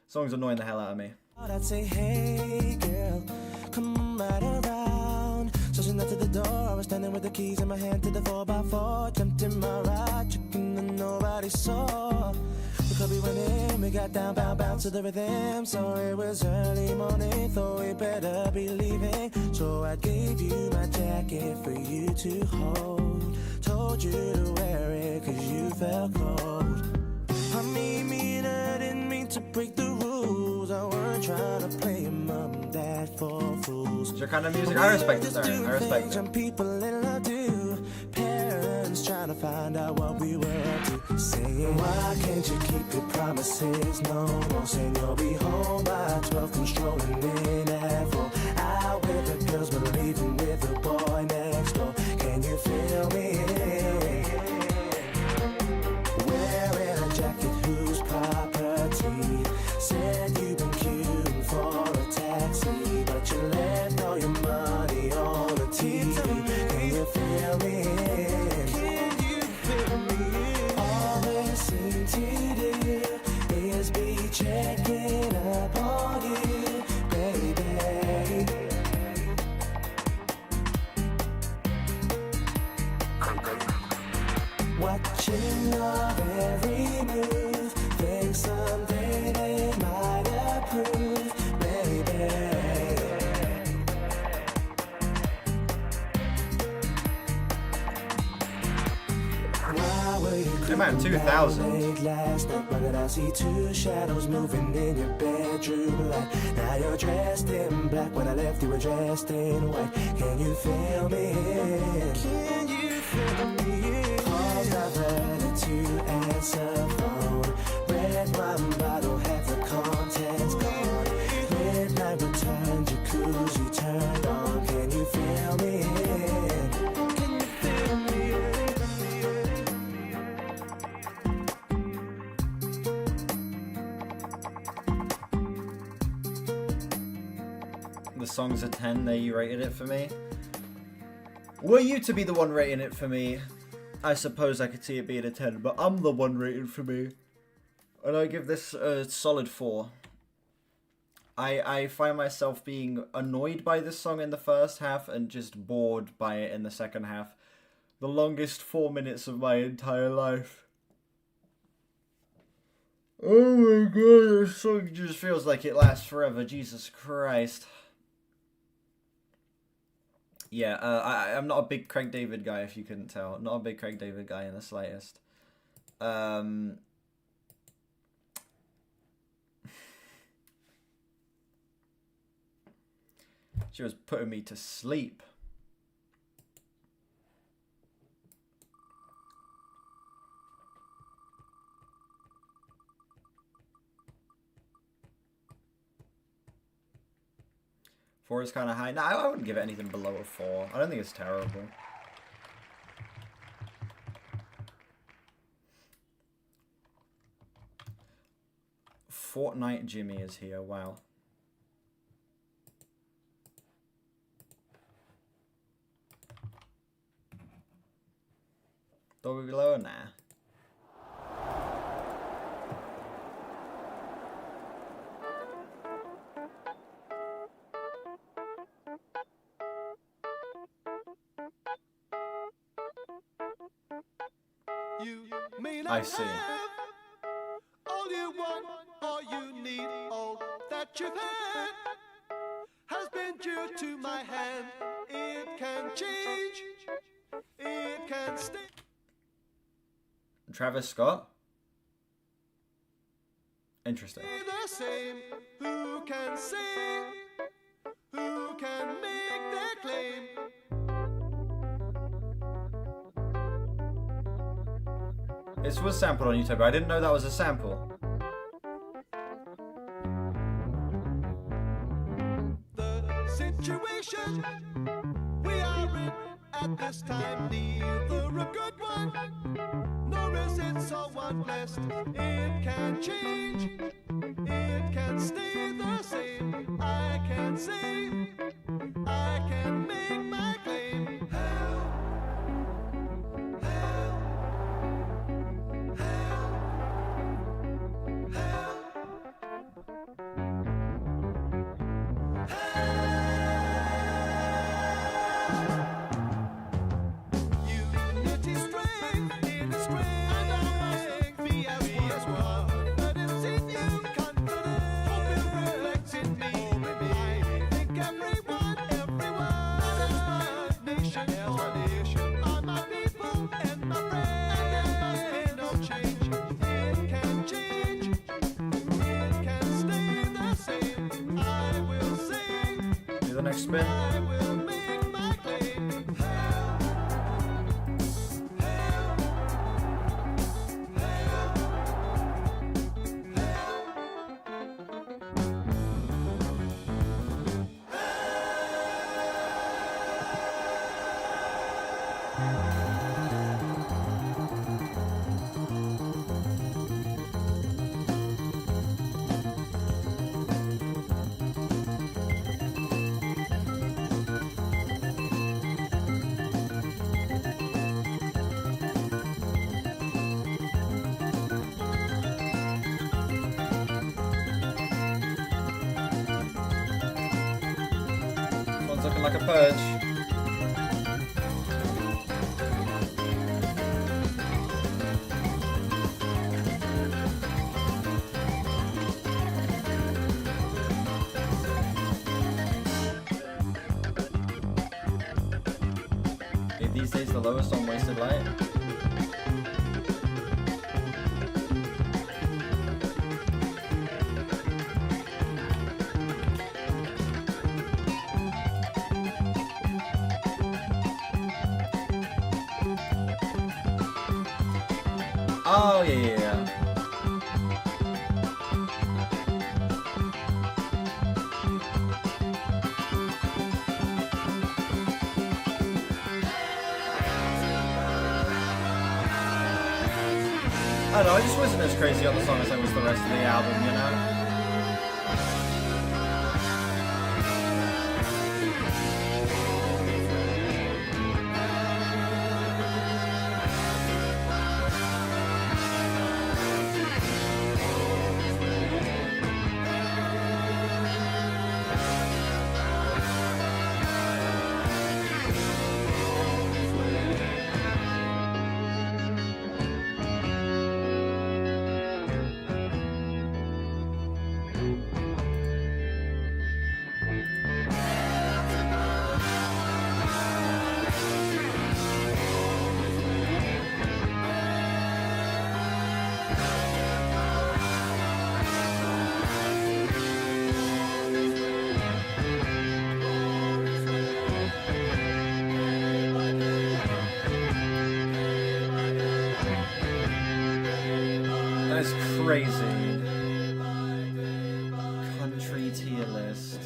song's annoying the hell out of me. I'd say, hey girl, come right around. So she knocked at the door, I was standing with the keys in my hand to the 4x4. Jumped in my ride, chicken and nobody saw. The club we went in, we got down, bound to the rhythm. So it was early morning, thought we better be leaving. So I gave you my jacket for you to hold. Told you to wear it cause you felt cold. I mean, me and her didn't mean to break the rules. I weren't trying to play mom and dad for fools. It's your kind of music. I respect it, Darren. I respect it. Some people in love do. Parents trying to find out what we were up to. Saying, why can't you keep your promises? No more saying you'll be home by 12. Come strolling in at 4. Out with the girls, but leaving with the boy next door. Can you feel me? Wearing a jacket whose property. Said you've been queuing for a taxi, but you left all your money on the TV. Can you feel me? Can you feel me? All they seem to do is be checking up on you, baby. Watching your every move, think someday they might approve, baby. Why were you Hey man, 2000. late last night? Why did I see two shadows moving in your bedroom light? Now you're dressed in black, when I left you were dressed in white. Can you feel me? Can you feel me? Calls diverted to answer phone. Red wine bottle, half the contents gone. Midnight return, jacuzzi turned on. Can you feel me? Can you feel me? The song's a 10, there you rated it for me. Were you to be the one rating it for me, I suppose I could see it being a 10, but I'm the one rating for me. And I give this a solid 4. I find myself being annoyed by this song in the first half and just bored by it in the second half. The longest 4 minutes of my entire life. Oh my god, this song just feels like it lasts forever, Jesus Christ. Yeah, I'm not a big Craig David guy, if you couldn't tell. Not a big Craig David guy in the slightest. She was putting me to sleep. Four is kind of high. No, I wouldn't give it anything below a 4. I don't think it's terrible. Fortnite Jimmy is here. Wow. Då vi below now. You may not I see. have all you want, all you need, all that you've had has been due to my hand. It can change, it can stay Travis Scott. Interesting. the same. Who can say? Who can make their claim? This was sampled on YouTube. I didn't know that was a sample. The situation we are in at this time, neither a good one, nor is it someone blessed. It can change, it can stay the same. I can say, I can make my claim. Help, help, help, help. Unity strength in the strength. Be as one. Confidence in you, confidence. Hope it reflects in me. I think everyone is my nation. Are my people and my friends. There must be no change. It can change. It can stay the same. I will say. Do the next spin. I will make my claim. Help, help, help, This one's looking like a purge. Yeah, these days the lowest on wasted light. Oh yeah. I don't know, I just wasn't as crazy on the song as I was the rest of the album, you know? That's crazy. Country tier list.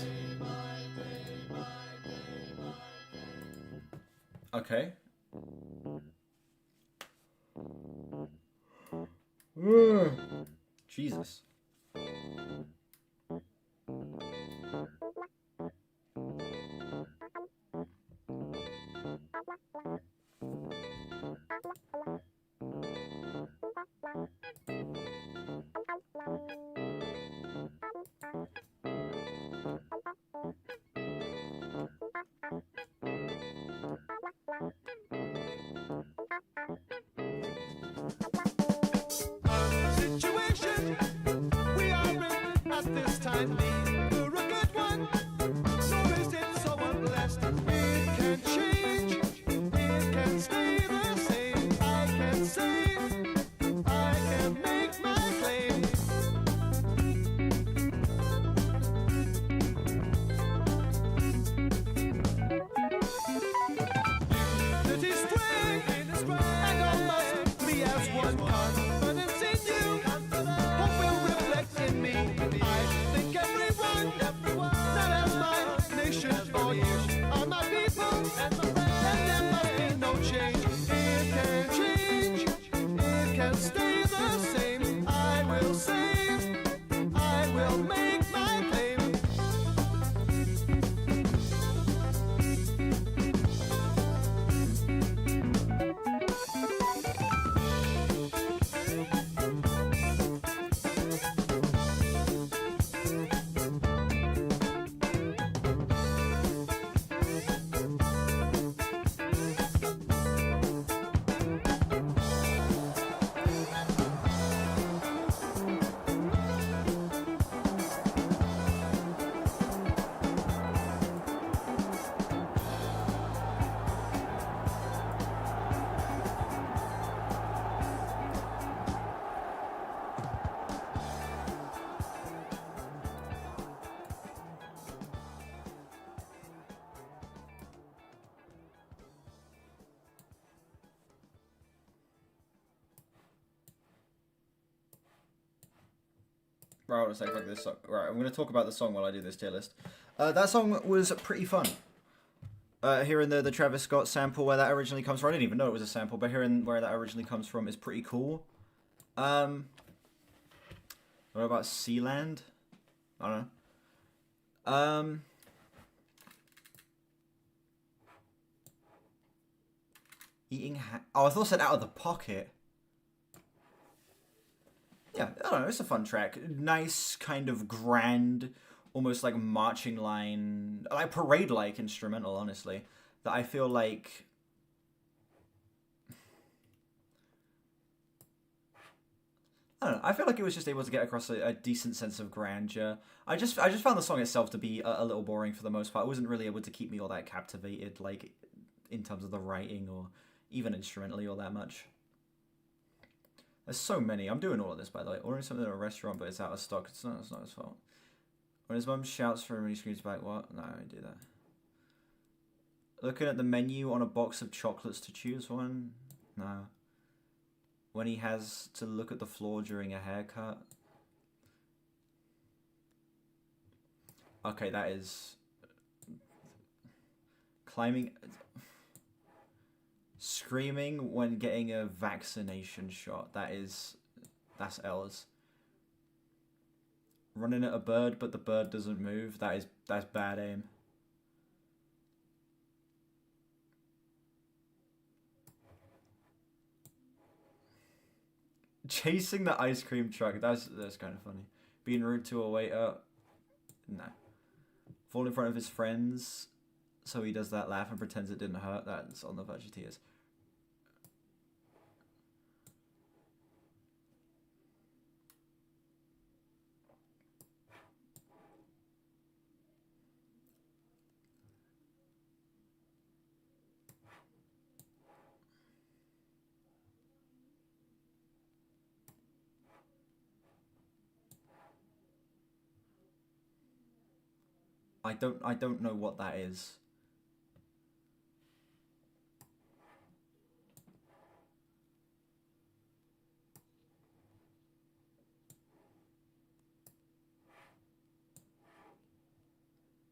Okay. Jesus. find me. You're a good one, nor is it so unblessed. It can change, it can stay the same. I can say, I can make my claim. Unity strength in the strength. And all must be as one. Confidence in you, hope will reflect in me. I think everyone, not as my nation or you, are my people, and there must be no change. It can change, it can stay the same. I will say, I will make my claim. Right, hold on a second, fuck this song. Right, I'm going to talk about the song while I do this tier list. That song was pretty fun. Hearing the Travis Scott sample, where that originally comes from, I didn't even know it was a sample, but hearing where that originally comes from is pretty cool. What about Sealand? I don't know. Oh, I thought it said Out of the Pocket. Yeah, I don't know, it's a fun track. Nice, kind of grand, almost like marching line, like parade-like instrumental, honestly, that I feel like... I don't know, I feel like it was just able to get across a decent sense of grandeur. I just found the song itself to be a little boring for the most part. It wasn't really able to keep me all that captivated, like, in terms of the writing or even instrumentally all that much. There's so many. I'm doing all of this, by the way. Ordering something at a restaurant, but it's out of stock. It's not his fault. When his mum shouts for him and he screams back, what? No, I don't do that. Looking at the menu on a box of chocolates to choose one? No. When he has to look at the floor during a haircut? Okay, that is... Climbing... Screaming when getting a vaccination shot. That's L's. Running at a bird, but the bird doesn't move. That's bad aim. Chasing the ice cream truck. That's kind of funny. Being rude to a waiter. No. Fall in front of his friends, so he does that laugh and pretends it didn't hurt. That's on the verge of tears. I don't know what that is.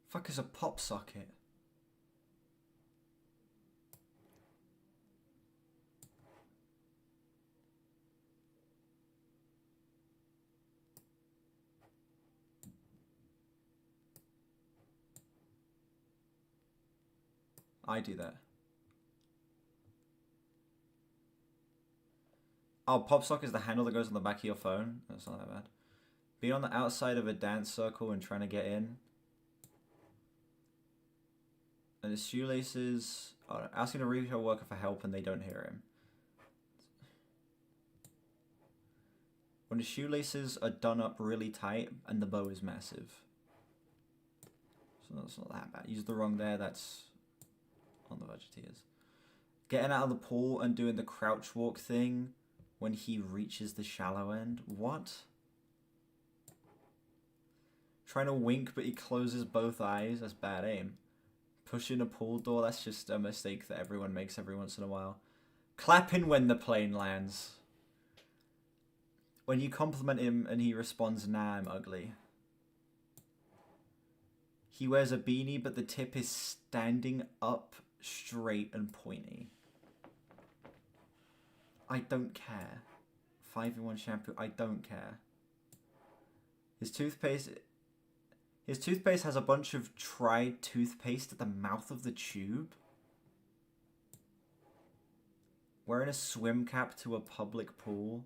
Fuck is a pop socket? I do that. Oh, pop sock is the handle that goes on the back of your phone. That's not that bad. Being on the outside of a dance circle and trying to get in. And his shoelaces... Oh, asking a retail worker for help and they don't hear him. When the shoelaces are done up really tight and the bow is massive. So that's not that bad. Use the wrong there, that's on the verge of tears. Getting out of the pool and doing the crouch walk thing when he reaches the shallow end. What? Trying to wink but he closes both eyes. That's bad aim. Pushing a pool door, that's just a mistake that everyone makes every once in a while. Clapping when the plane lands. When you compliment him and he responds, nah, I'm ugly. He wears a beanie but the tip is standing up straight and pointy. I don't care. 5-in-1 shampoo, I don't care. His toothpaste has a bunch of tried toothpaste at the mouth of the tube. Wearing a swim cap to a public pool.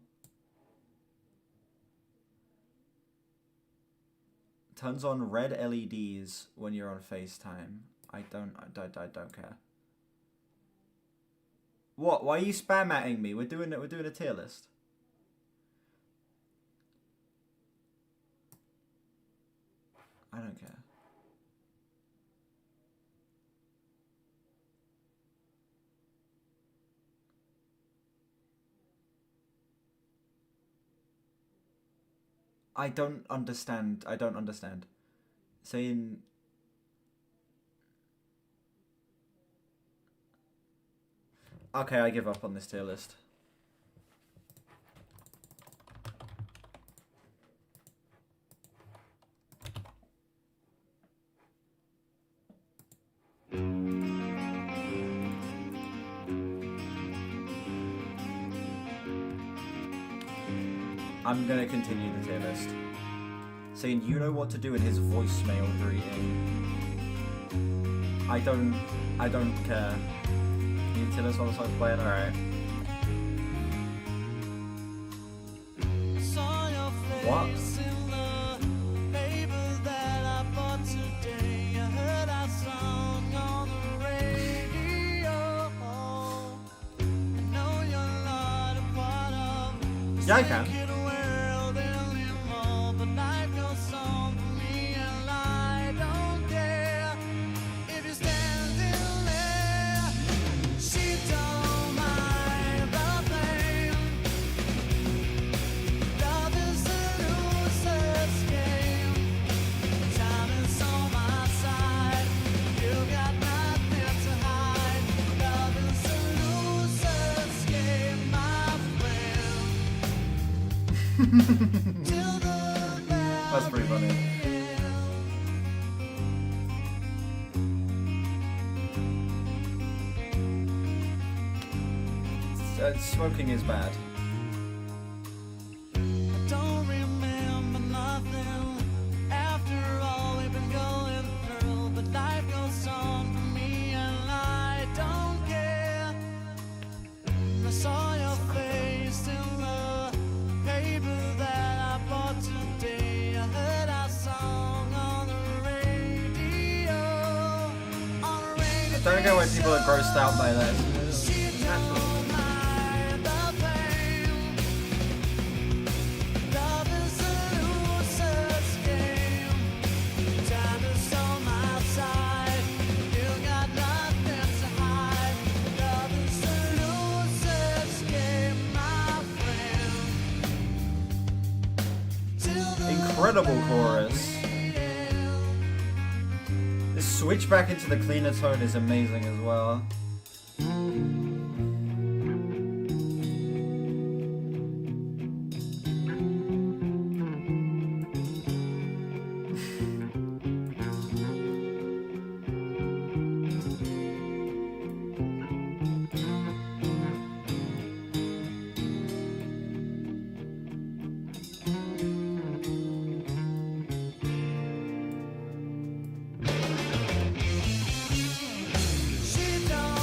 Turns on red LEDs when you're on FaceTime. I don't care. What? Why are you spam-atting me? We're doing a tier list. I don't care. I don't understand. I don't understand. Saying... Okay, I give up on this tier list. I'm gonna continue the tier list. Saying you know what to do in his voicemail greeting. I don't care. You tier list while the song's playing, alright. What? Yeah, I can. That's pretty funny. Smoking is bad. I don't remember nothing after all we've been going through, but life goes on for me and I don't care. I saw your face in the paper that I bought today. I heard our song on the radio. I don't get why people are grossed out by that. It's natural. Incredible chorus. This switch back into the cleaner tone is amazing as well. She don't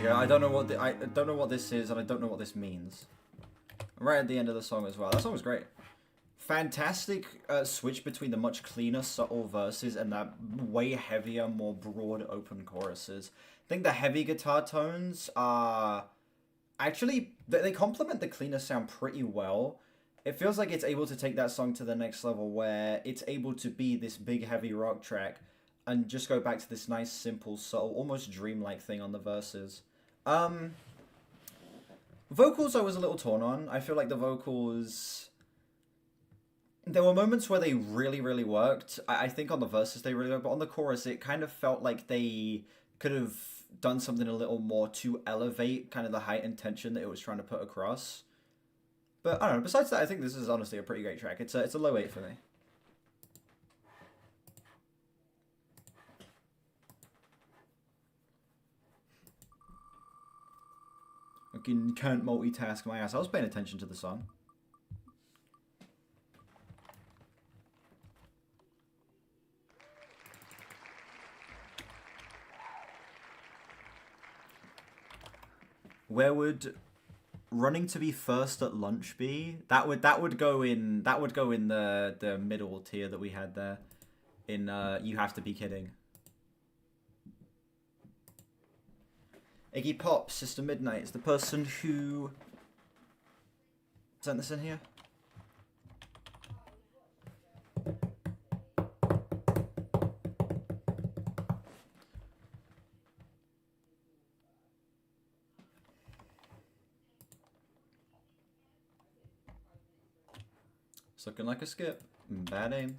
you go. I don't know what this is, and I don't know what this means. Right at the end of the song as well. That song was great. Fantastic switch between the much cleaner, subtle verses and that way heavier, more broad, open choruses. I think the heavy guitar tones are actually, they complement the cleaner sound pretty well. It feels like it's able to take that song to the next level where it's able to be this big, heavy rock track and just go back to this nice, simple, subtle, almost dreamlike thing on the verses. Vocals I was a little torn on. I feel like the vocals... There were moments where they really, really worked. I think on the verses they really worked, but on the chorus it kind of felt like they could have done something a little more to elevate kind of the height and tension that it was trying to put across. But I don't know, besides that, I think this is honestly a pretty great track. It's a low 8 for me. Fucking can't multitask my ass. I was paying attention to the song. Where would running to be first at lunch be? That would go in the middle tier that we had there. In You Have to Be Kidding. Iggy Pop, Sister Midnight is the person who sent this in here. It's looking like a skip. Bad aim.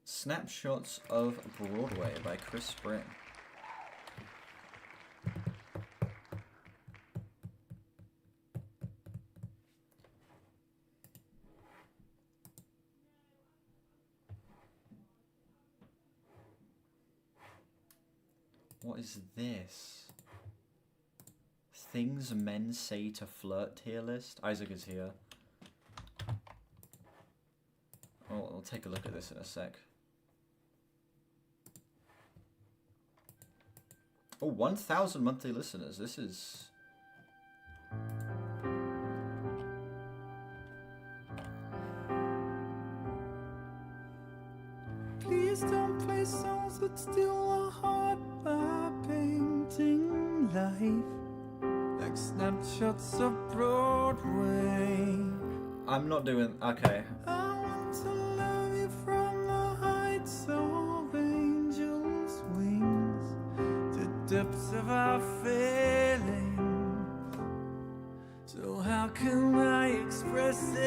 Snapshots of Broadway by Chris Spring. What is this? Things men say to flirt tier list? Isaac is here. Oh, we'll take a look at this in a sec. Oh, 1,000 monthly listeners. This is... Please don't play songs that steal our heart by painting life like snapshots of Broadway. I'm not doing... Okay. I want to love you from the heights of angels' wings to depths of our failing. So how can I express it?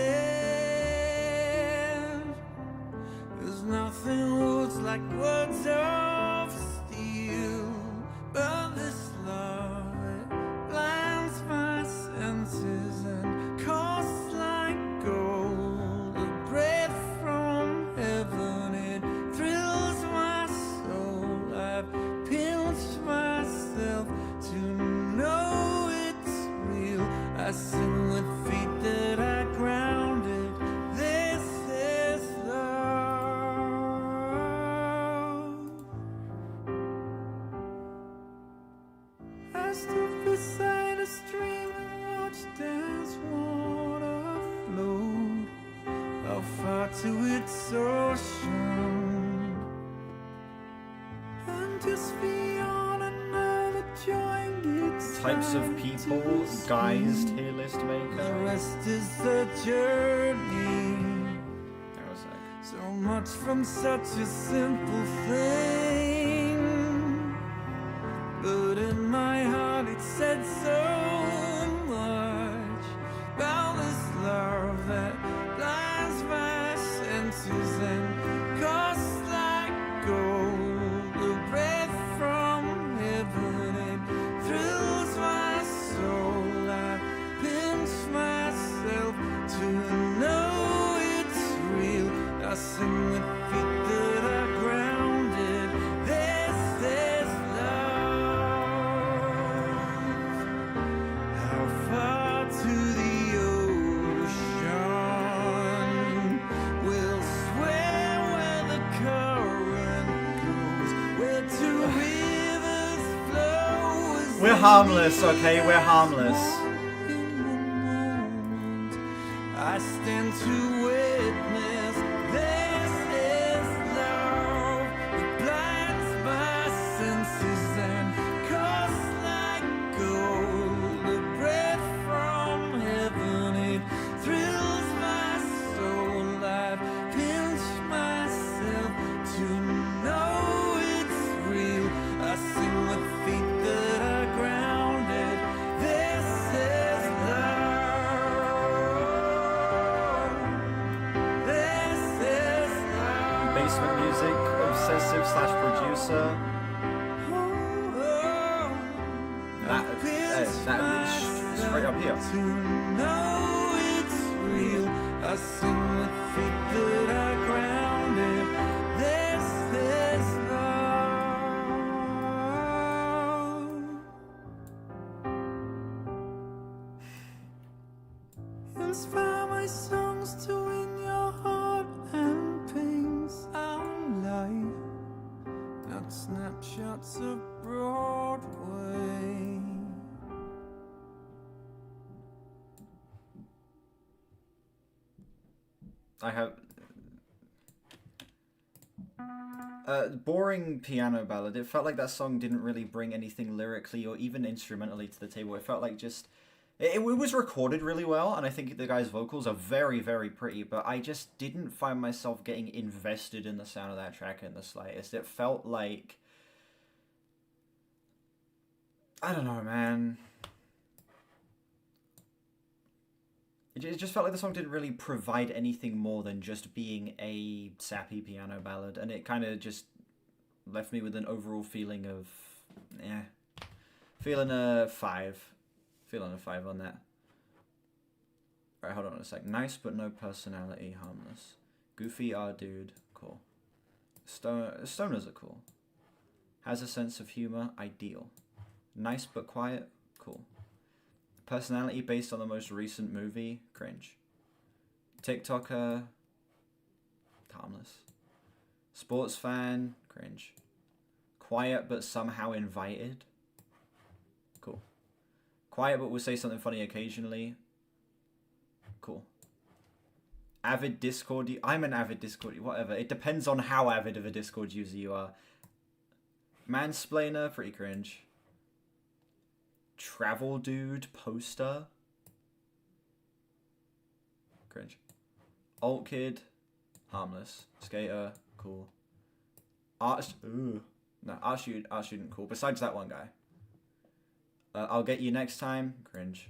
There's nothing words like words of steel, but this love, it blinds my senses and costs like gold. A breath from heaven, it thrills my soul. I've pinched myself to know it's real. I sing with feet that I grounded. This is love. I stood beside a stream and watched as water flowed. How far to its ocean, and just beyond another joined its Types of people, guys tier list The maker. rest is a journey. There was a So much from such a simple thing, but in my heart it said so much about this love that blinds my senses and costs like gold. A breath from heaven, it thrills my soul. I pinch myself to know it's real. I sing with feet that are grounded. This is love. We're harmless, okay? We're harmless. I stand to witness this is love. It blinds my senses and cuts like gold. A breath from heaven, it thrills my soul. I've pinched myself to know it's real. I sing with feet that are grounded. This is love. This is love. Basement music, obsessive / producer. That straight up here. To know it's real, I sing with feet that are grounded. This is love. Inspire my songs to win your heart and pains our life. Not snapshots of Broadway. I have boring piano ballad. It felt like that song didn't really bring anything lyrically or even instrumentally to the table. It felt like just it was recorded really well, and I think the guy's vocals are very, very pretty, but I just didn't find myself getting invested in the sound of that track in the slightest. It felt like, I don't know, man. It just felt like the song didn't really provide anything more than just being a sappy piano ballad, and it kind of just left me with an overall feeling of, feeling a 5. Feeling a 5 on that. Alright, hold on a sec. Nice but no personality, harmless. Goofy, dude, cool. Stoners are cool. Has a sense of humor, ideal. Nice but quiet, cool. Personality based on the most recent movie, cringe. TikToker, harmless. Sports fan, cringe. Quiet but somehow invited, cool. Quiet but will say something funny occasionally, cool. Avid Discord, I'm an avid Discord, whatever. It depends on how avid of a Discord user you are. Mansplainer, pretty cringe. Travel dude poster, cringe. Alt kid, harmless. Skater, cool. Art student, cool. Besides that one guy. I'll get you next time, cringe.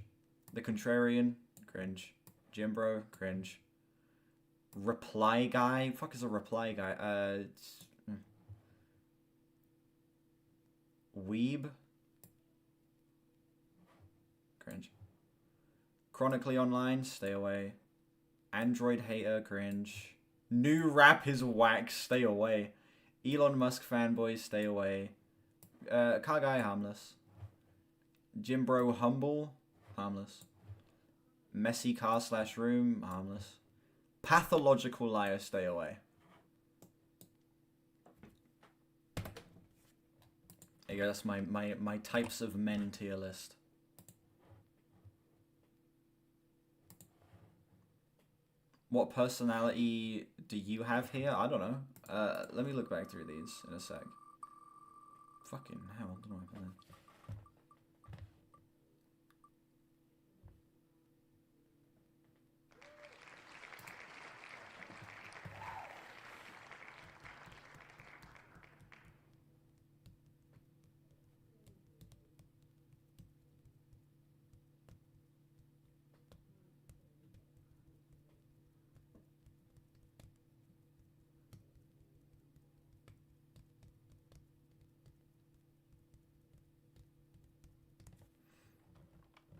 The Contrarian, cringe. Gym bro, cringe. Reply guy, fuck is a reply guy? Weeb. Cringe. Chronically online, stay away. Android hater, cringe. New rap is whack, stay away. Elon Musk fanboy, stay away. Car guy, harmless. Gym bro humble, harmless. Messy car / room, harmless. Pathological liar, stay away. There you go, that's my types of men tier list. What personality do you have here? I don't know. Let me look back through these in a sec. Fucking hell, I don't know what happened.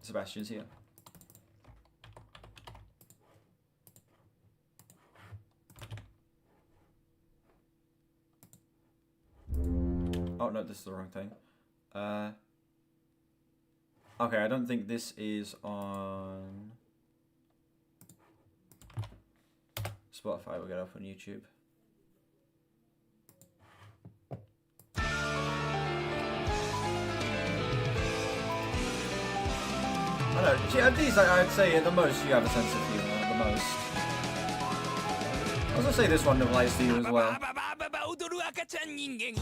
Sebastian's here. Oh no, this is the wrong thing. Okay, I don't think this is on Spotify. We'll get up on YouTube. know. At least I'd say at the most you have a sense of humor. At the most. I was gonna say this one applies to you as well. 踊る赤ちゃん人間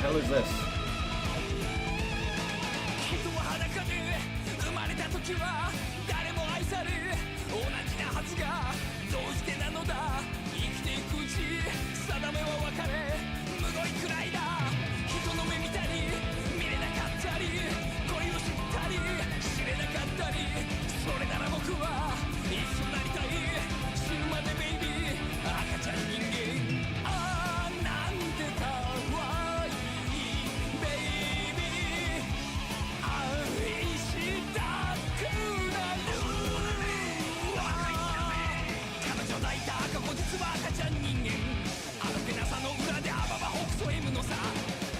Hell is this? 人は裸で生まれた時は誰も愛され同じなはずがどうしてなのだ生きていくうち定めは分かれむごいくらいだ人の目見たり見れなかったり恋を知ったり知れなかったりそれなら僕は一緒になりたい死ぬまでベイビー赤ちゃん人間ああなんてかわいいベイビー愛したくなる彼女抱いた赤子実は赤ちゃん人間あのけなさの裏でアババ北斎 M のさ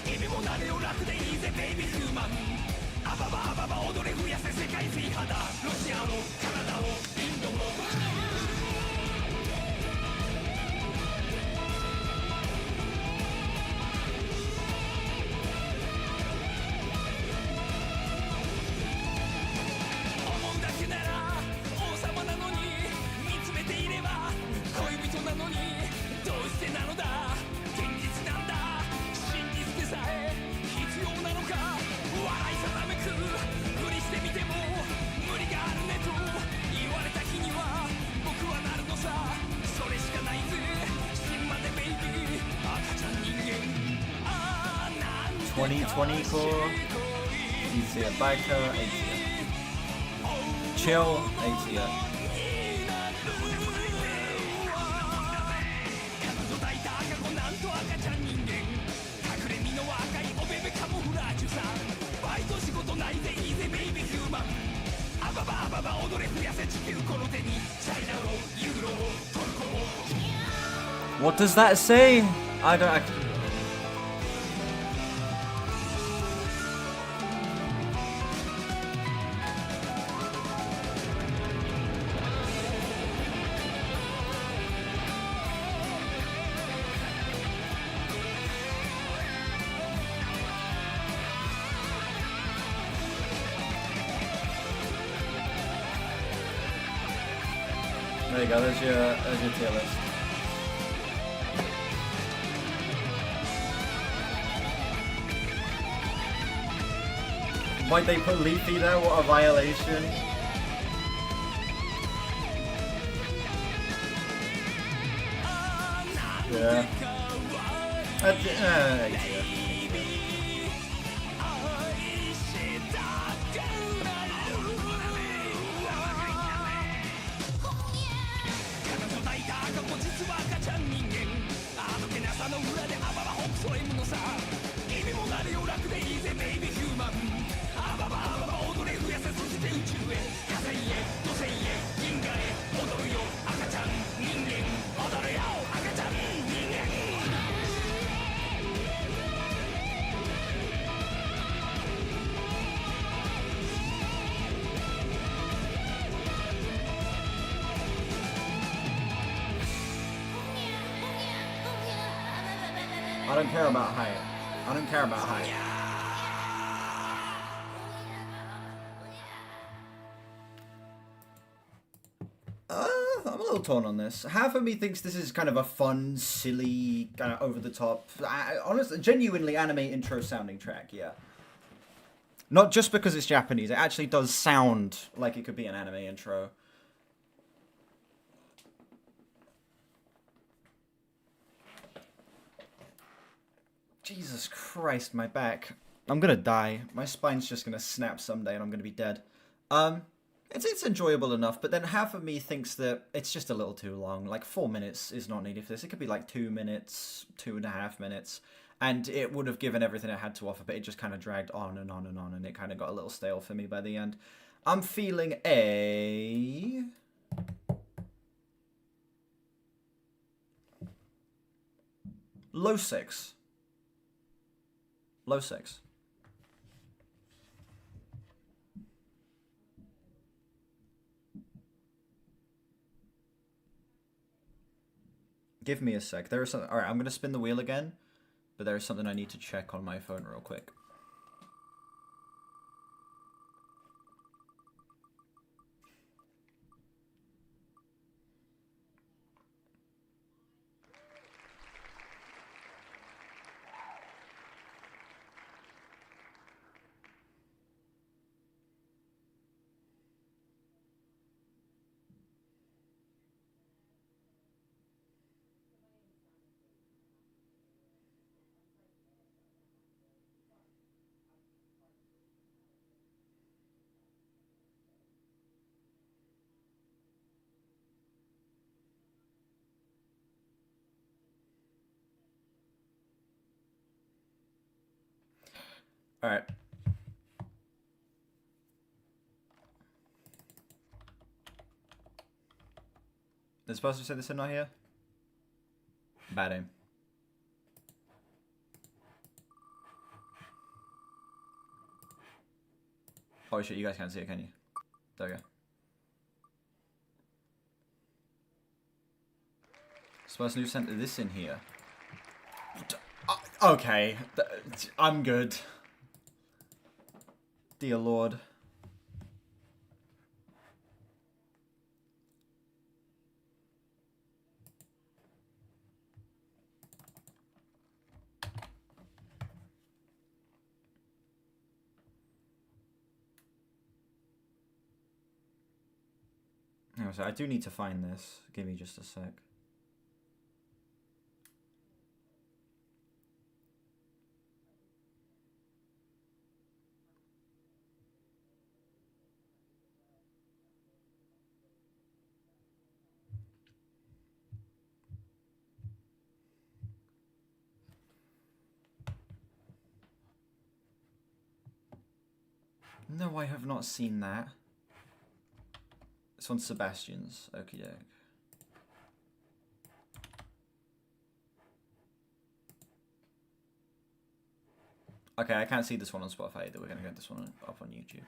君もなれよ楽でいいぜベイビーヒューマンアババアババ踊れ増やせ世界水肌ロシアもカナダもインドも思うだけなら王様なのに見つめていれば恋人なのにどうしてなのだ現実なんだ真実でさえ必要なのか笑いさざめくふりしてみても無理があるねと言われた日には僕はなるのさそれしかないぜ死ぬまでベイビー赤ちゃん人間ああなんて2024 easier biker 80 chill 80彼女抱いた赤子なんと赤ちゃん人間隠れ身の赤いおべべカモフラージュさバイト仕事ないぜいいぜベイビーヒューマンアババアババ踊れ増やせ地球この手にチャイナもユーロもトルコも What does that say? I don't. There you go. There's your tier list. Why'd they put Leafy there? What a violation. Yeah. Yeah. 彼女抱いた赤子実は赤ちゃん人間あのけなさの裏でアババ北斎 M のさ君もなれよ楽でいいぜベイビーヒューマンアババアババ踊れ増やせそして宇宙へ火星へ土星へ銀河へ踊るよ赤ちゃん人間踊るよ赤ちゃん人間 I don't care about height. I don't care about height. I'm a little torn on this. Half of me thinks this is kind of a fun, silly, kind of over-the-top, honestly, genuinely anime intro sounding track, yeah. Not just because it's Japanese, it actually does sound like it could be an anime intro. Jesus Christ, my back. I'm gonna die. My spine's just gonna snap someday and I'm gonna be dead. It's enjoyable enough, but then half of me thinks that it's just a little too long. Like 4 minutes is not needed for this. It could be like 2 minutes, 2.5 minutes, and it would have given everything it had to offer, but it just kind of dragged on and on and on, and it kind of got a little stale for me by the end. I'm feeling a... low 6. Low 6. Give me a sec. There is something. All right, I'm gonna spin the wheel again, but there is something I need to check on my phone real quick. All right. They're supposed to say this in not here? Bad aim. Oh shit, you guys can't see it, can you? There we go. Supposed to send this in here. Okay, I'm good. Dear Lord. Oh, so I do need to find this. Give me just a sec. No, I have not seen that. This one's Sebastian's. Okie doke. Okay, I can't see this one on Spotify either. We're gonna get this one up on YouTube.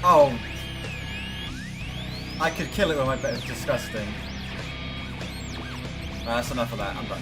Oh. I could kill it with my bit of disgusting. That's enough of that. I'm done.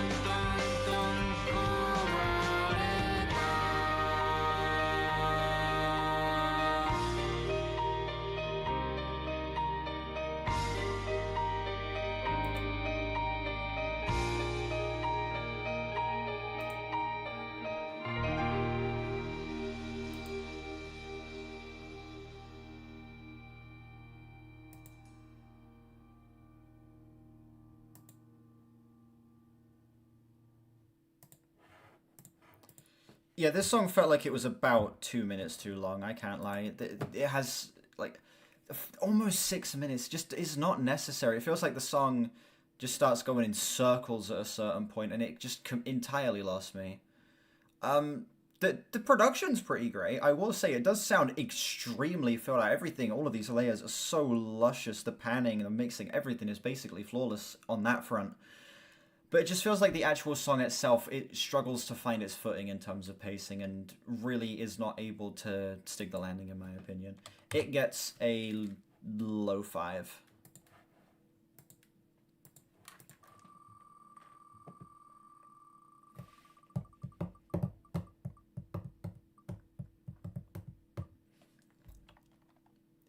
Yeah, this song felt like it was about 2 minutes too long. I can't lie. It has like almost 6 minutes. Just is not necessary. It feels like the song just starts going in circles at a certain point, and it just entirely lost me. The production's pretty great. I will say it does sound extremely filled out. Everything, all of these layers are so luscious. The panning and the mixing, everything is basically flawless on that front. But it just feels like the actual song itself, it struggles to find its footing in terms of pacing and really is not able to stick the landing, in my opinion. It gets a low 5.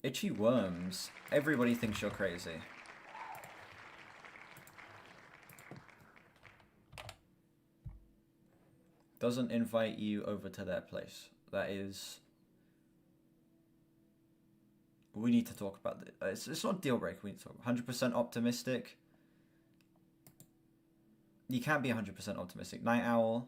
Itchy Worms. Everybody thinks you're crazy. Doesn't invite you over to their place. That is... We need to talk about this. It's not a deal breaker. We need to talk. 100% optimistic. You can't be 100% optimistic. Night Owl.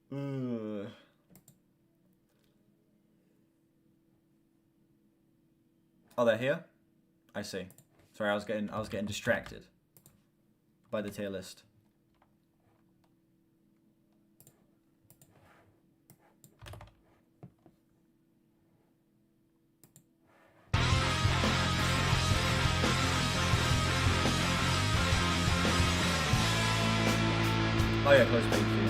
Ugh. Oh, they're here? I see. Sorry, I was getting distracted by the tier list. Oh yeah, close page view.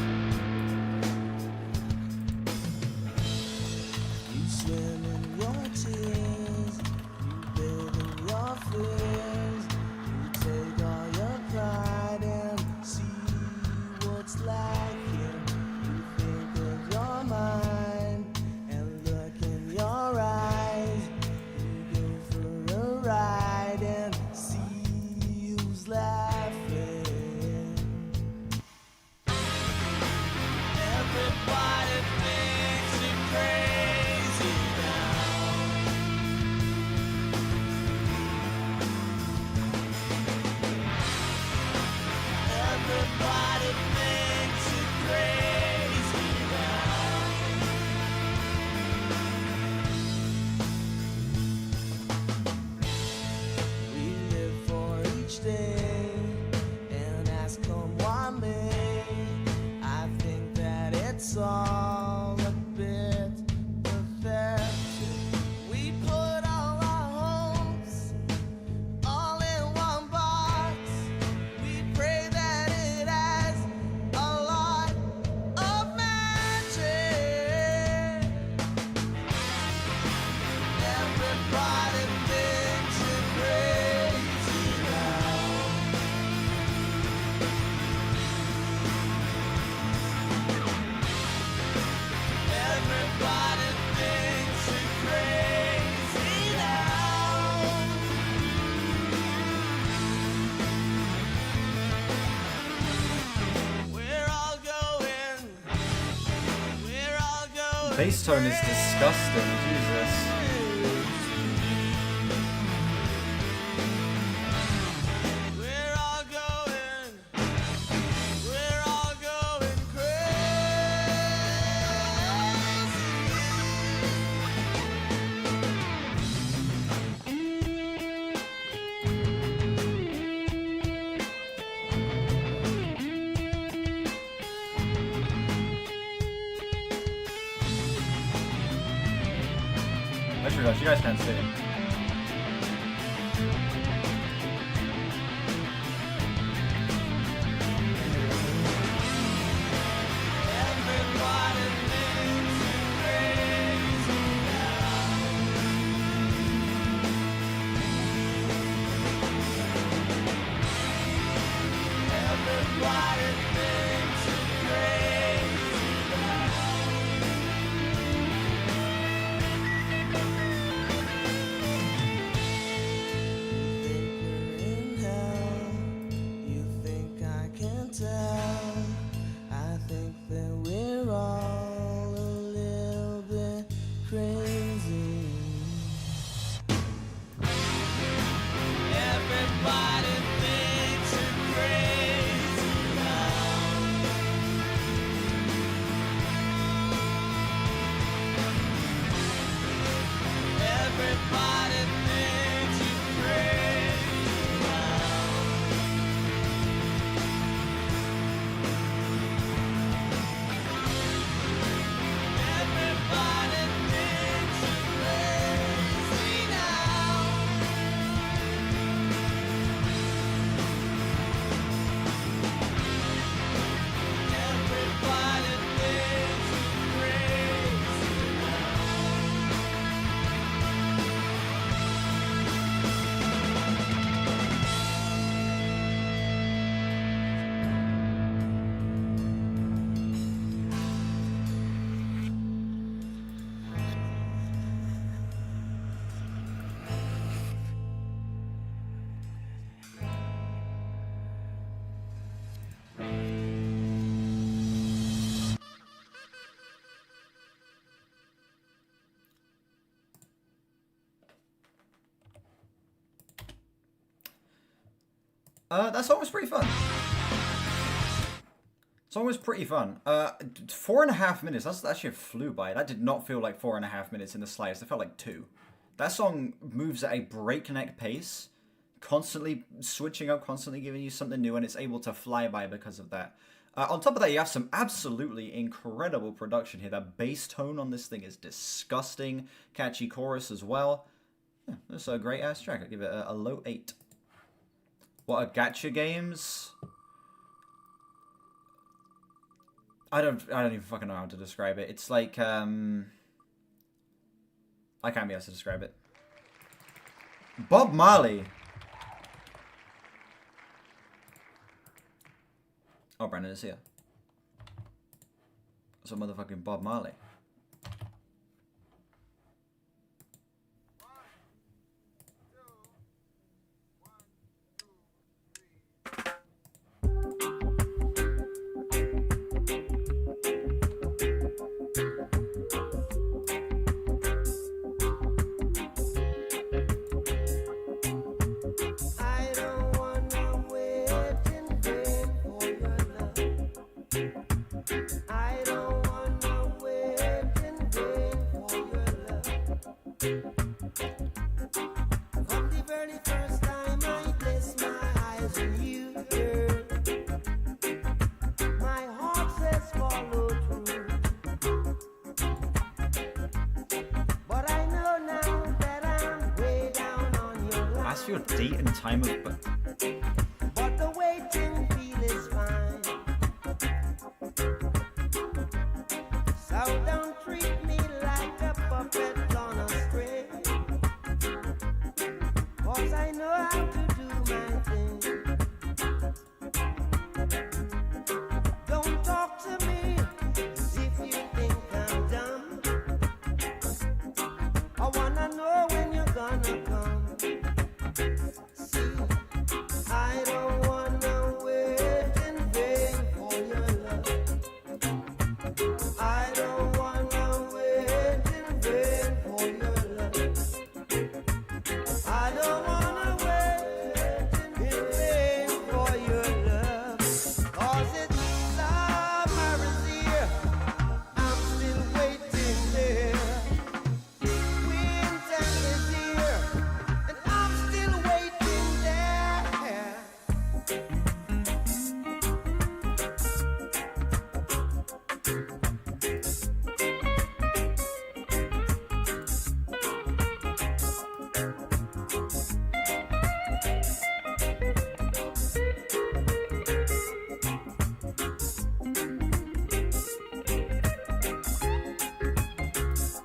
You swim in your tears, you bathe in your fears, you take all your pride and see what's like here. You think of your mind and look in your eyes. You go for a ride and see who's laughing. Everybody thinks you're crazy now. Everybody thinks you're crazy now. We live for each day and ask come what may. I think that it's all a bit pathetic. We put all our hopes all in one box. We pray that it has a lot of magic. Everybody thinks you're crazy now. Everybody thinks you're crazy now. We're all going. We're all going. Bass tone is disgusting, Jesus. We're all going. We're all going crazy. I just realized you guys can't see it. Everybody thinks you're crazy now. Everybody thinks you're crazy now. Think you're in hell. You think I can tell. I think that we're all a little bit crazy. Everybody thinks you're crazy now. Everybody thinks you're crazy now. Everybody thinks you're crazy now. Everybody thinks you're crazy now. That song was pretty fun. Song was pretty fun. 4.5 minutes. That's actually flew by. That did not feel like 4.5 minutes in the slightest. It felt like 2. That song moves at a breakneck pace, constantly switching up, constantly giving you something new, and it's able to fly by because of that. On top of that, you have some absolutely incredible production here. That bass tone on this thing is disgusting. Catchy chorus as well. Yeah, that's a great ass track. I give it a low 8. What are gacha games? I don't even fucking know how to describe it. It's like I can't be able to describe it. Bob Marley. Oh, Brandon is here. That's a motherfucking Bob Marley. I don't wanna wait in vain for your love. I don't wanna wait in vain for your love. From the very first time I placed my eyes on you, girl, my heart says follow through. But I know now that I'm way down on your line. Ask for your date and time of birth. But the waiting feel is fine. So don't treat me like a puppet on a string. 'Cause I know how to do my thing. Don't talk to me as if you think I'm dumb. I wanna know when you're gonna come. See, I don't wanna wait in vain for your love. I don't wanna wait in vain for your love. I don't wanna wait in vain for your love. 'Cause it's summer is here. I'm still waiting there. Winter is here. And I'm still waiting there.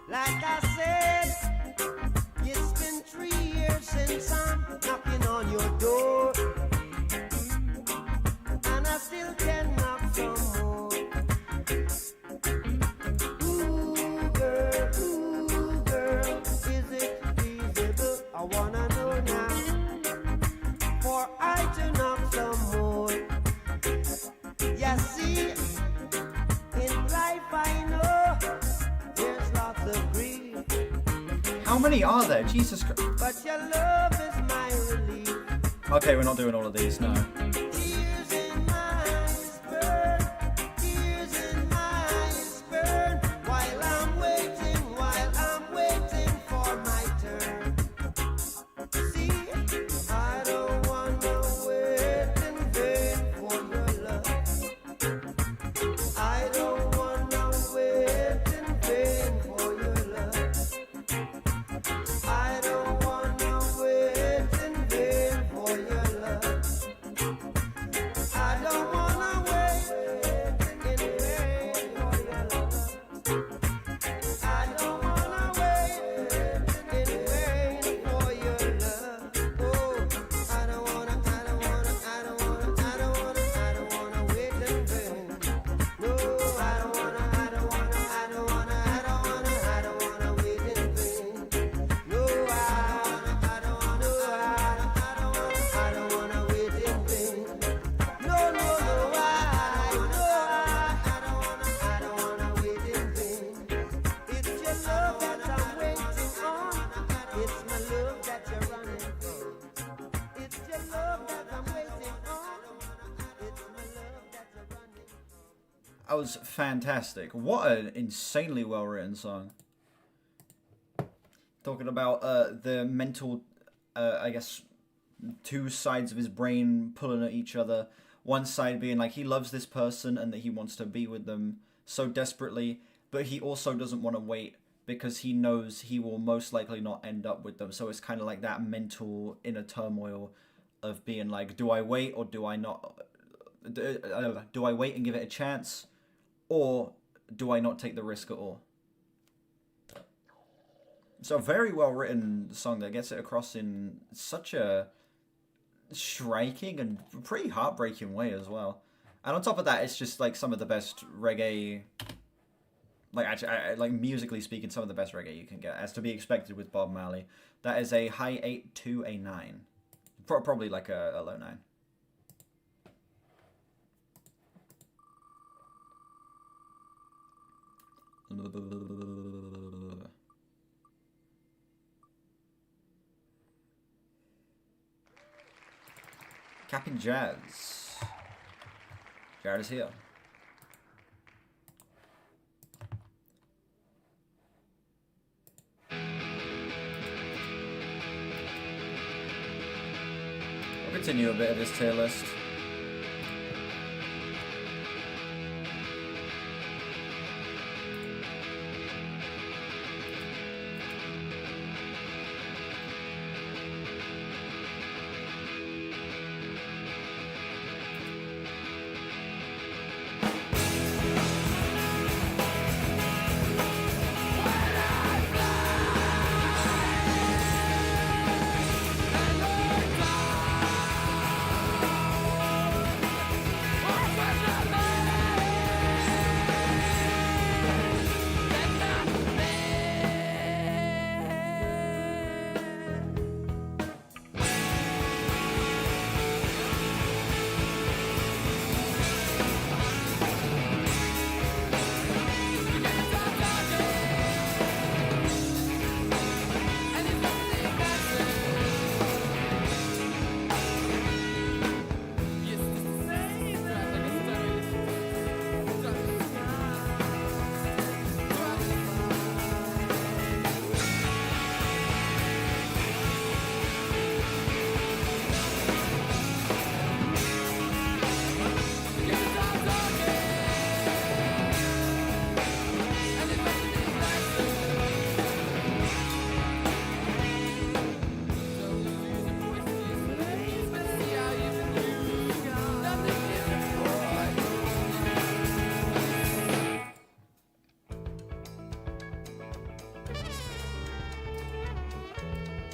Like I said, it's been 3 years since I'm knocking on your door. And I still can knock some more. Ooh, girl, is it feasible? I wanna know now. For I to knock some more. Yeah, see, in life I know there's lots of grief. How many are there? Jesus Christ. But your love is my relief. Okay, we're not doing all of these, no. Tears in my eyes burn. Tears in my eyes burn. While I'm waiting for my turn. See, I don't wanna wait in vain for your love. I don't wanna wait in vain for your love. I don't wanna wait in vain for your love. That was fantastic. What an insanely well-written song. Talking about the mental, I guess, two sides of his brain pulling at each other. One side being like he loves this person and that he wants to be with them so desperately, but he also doesn't want to wait because he knows he will most likely not end up with them. So it's kind of like that mental inner turmoil of being like, do I wait or do I not? Do I wait and give it a chance, or do I not take the risk at all? So a very well written song that gets it across in such a striking and pretty heartbreaking way as well. And on top of that, it's just like some of the best reggae, like actually, like musically speaking, some of the best reggae you can get, as to be expected with Bob Marley. That is a high 8 to a 9, probably like a low 9. Capping Jazz. Jared is here. I'll continue a bit of this tier list.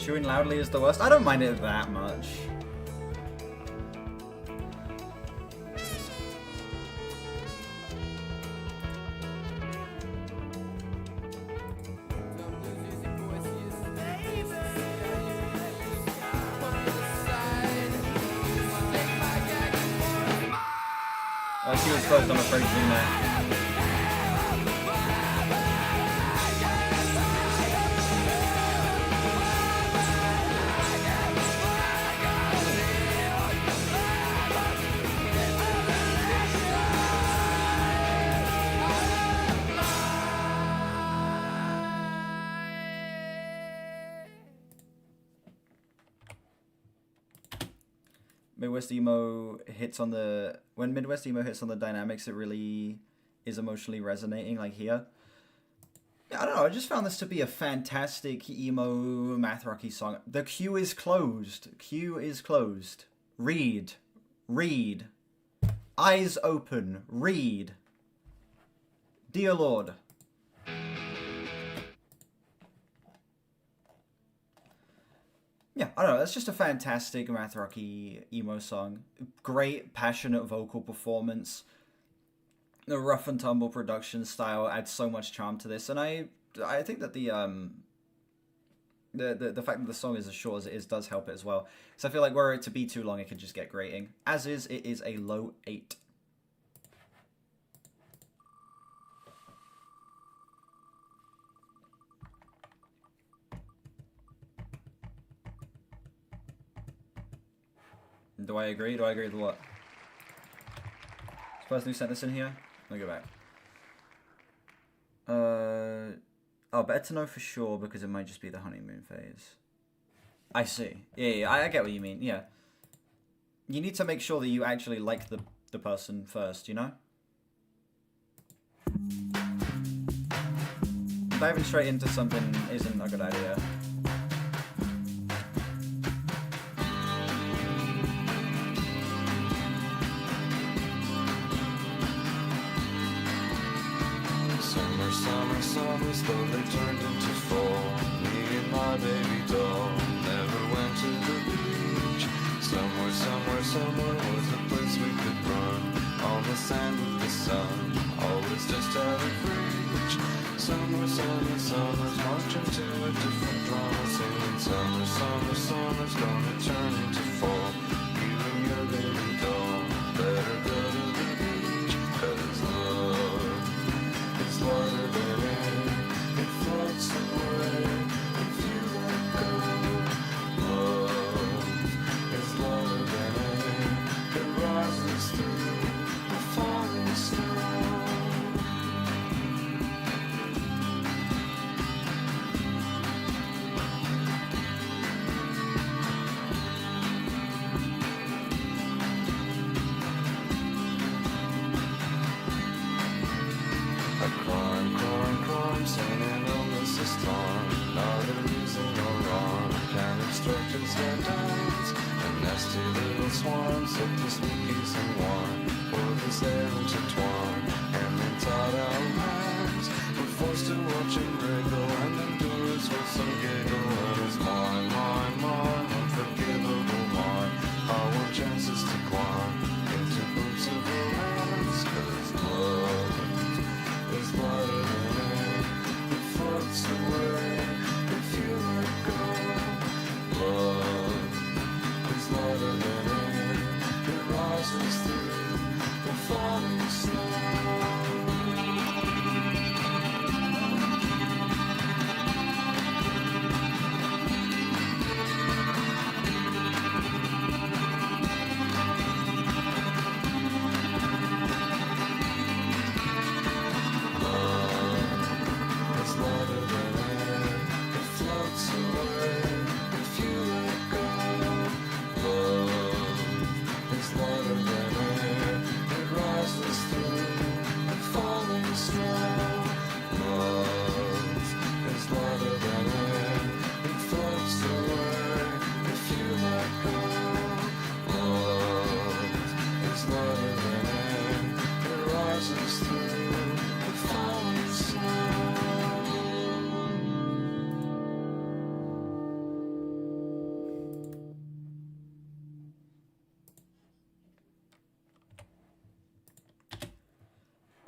Chewing loudly is the worst. I don't mind it that much. Oh, she was close, I'm afraid, doing that. Midwest emo hits on the when Midwest emo hits on the dynamics, it really is emotionally resonating, like here. Yeah, I don't know, I just found this to be a fantastic emo math rocky song. The queue is closed. Queue is closed. Read. Read. Eyes open. Read. Dear Lord. Yeah, I don't know, that's just a fantastic math rocky emo song. Great, passionate vocal performance. The rough and tumble production style adds so much charm to this, and I think that the fact that the song is as short as it is does help it as well. So I feel like were it to be too long, it could just get grating. As is, it is a low 8. Do I agree? Do I agree with what? This person who sent this in here? Let me go back. Oh, better to know for sure because it might just be the honeymoon phase. I see. Yeah, I get what you mean. Yeah. You need to make sure that you actually like the person first, you know? Diving straight into something isn't a good idea. Summer, summer, summer slowly turned into fall. Me and my baby doll never went to the beach. Somewhere, somewhere, somewhere was a place we could run on the sand with the sun, always just out of reach. Summer, summer, summer's marching to a different drama, singing summer, summer, summer's gonna turn into fall. You and your baby doll better go to the beach, 'cause love is lighter than air. It floats away if you let go. Love is lighter than air. It rises through the falling snow. Crime, singing illness storm. Not a reason or wrong. Can instructions and dance. A nasty little swarm, slip the sneakies and one. For this air intertwined, and then tied our hands. We're forced to watch him wriggle and endure us with some giggle. And it's mine, mine, mine, unforgivable mine. I want chances to climb into boots of romance, 'cause love is lighter than air. It floats away if you let go. Love is lighter than air. It rises through the falling snow.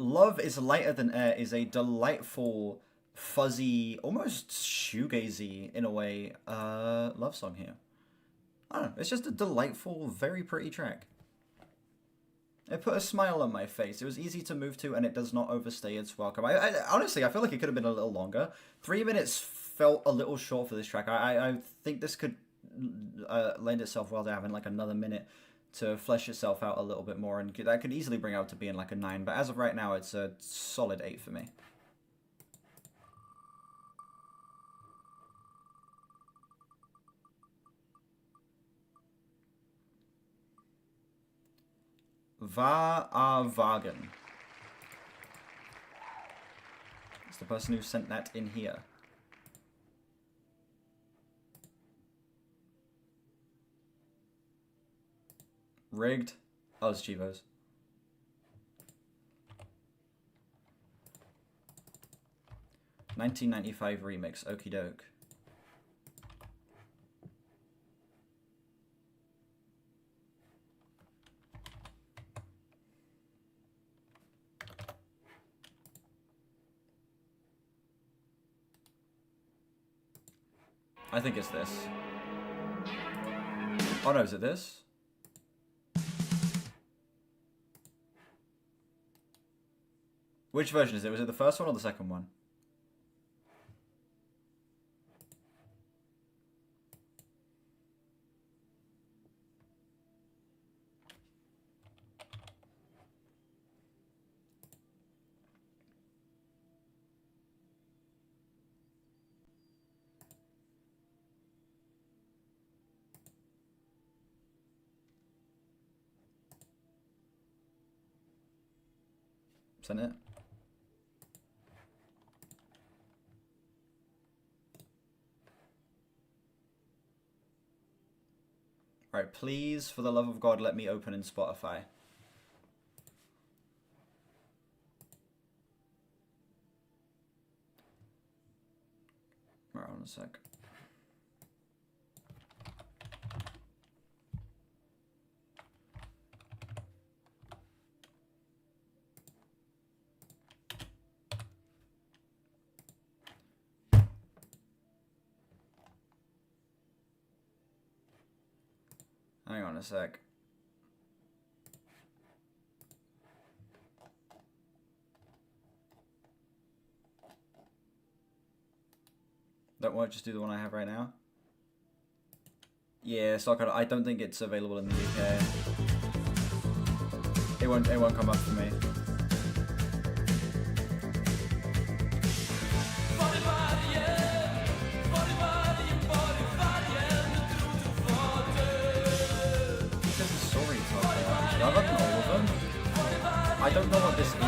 Love is Lighter Than Air is a delightful, fuzzy, almost shoegazy, in a way, love song here. I don't know, it's just a delightful, very pretty track. It put a smile on my face. It was easy to move to, and it does not overstay its welcome. Honestly, I feel like it could have been a little longer. 3 minutes felt a little short for this track. I think this could lend itself well to having like another minute to flesh itself out a little bit more, and that could easily bring out to being like a 9, but as of right now, it's a solid 8 for me. Wagen. It's the person who sent that in here. Rigged. Oh, it's Chivos. $19.95 remix. Okie doke. I think it's this. Oh no, is it this? Which version is it? Was it the first one or the second one? Sent it. Alright, please, for the love of God, let me open in Spotify. Alright, hold on a sec. Hang on a sec. That won't just do the one I have right now. Yeah, I don't think it's available in the UK. It won't come up for me. I've gotten all of them. I don't know what this is.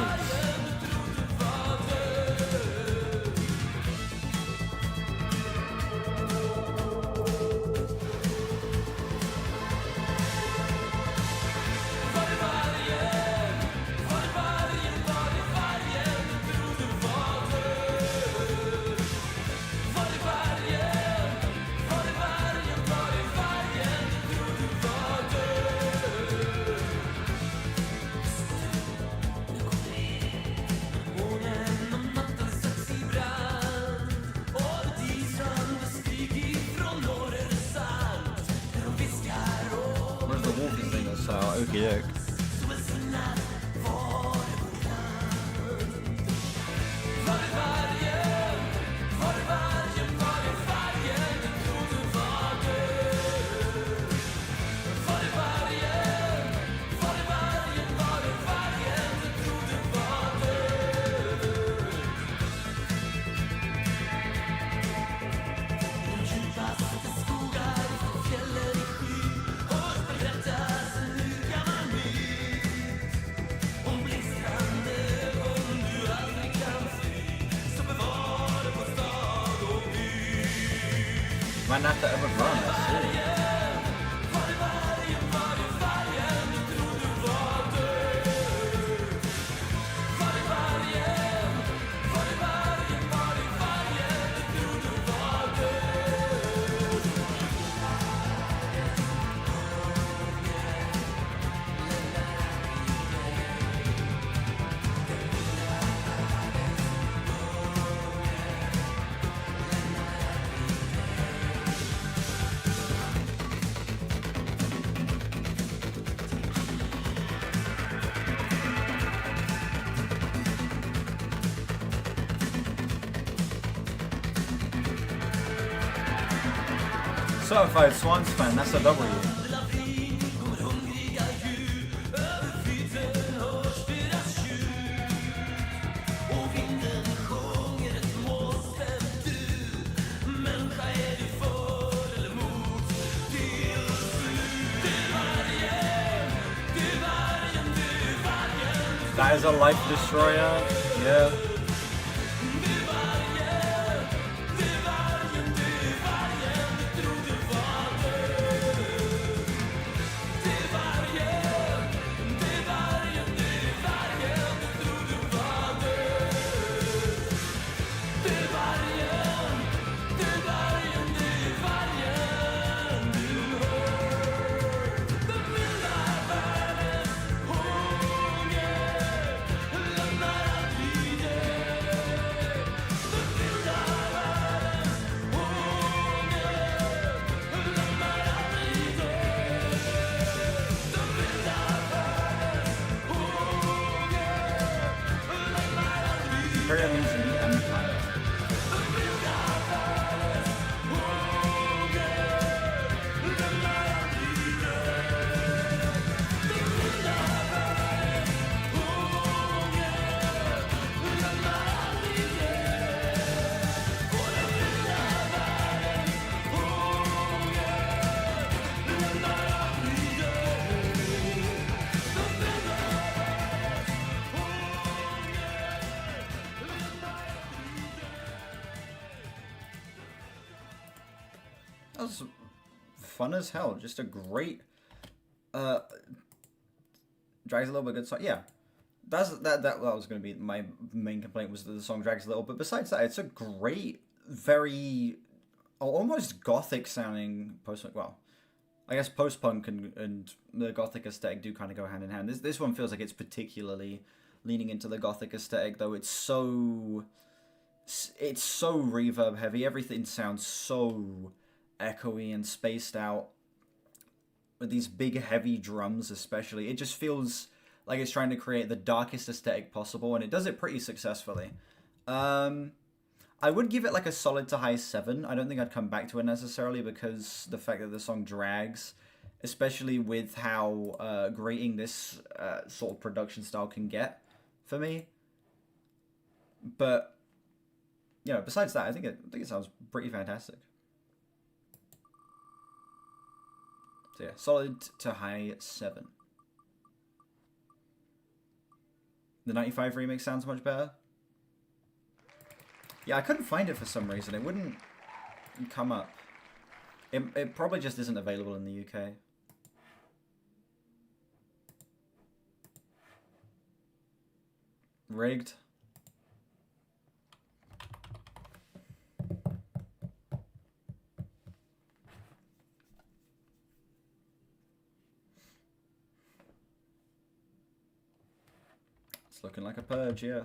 Okey-doke. Might not have ever run, let's see. Certified Swans fan, that's a W. That is a life destroyer, yeah. was fun as hell. Just a great drags a little bit good song. Yeah. That was going to be my main complaint, was that the song drags a little, but besides that, it's a great, very almost gothic sounding post-punk. Well, I guess post-punk and the gothic aesthetic do kind of go hand in hand. This one feels like it's particularly leaning into the gothic aesthetic, though. It's so reverb heavy. Everything sounds so echoey and spaced out. With these big heavy drums especially, it just feels like it's trying to create the darkest aesthetic possible, and it does it pretty successfully. I would give it like a solid to high 7. I don't think I'd come back to it necessarily, because the fact that the song drags, especially with how grating this sort of production style can get for me. But you know, besides that, I think it sounds pretty fantastic. So yeah, solid to high 7. The 95 remix sounds much better. Yeah, I couldn't find it for some reason. It wouldn't come up. It probably just isn't available in the UK. Rigged. It's looking like a purge, yeah.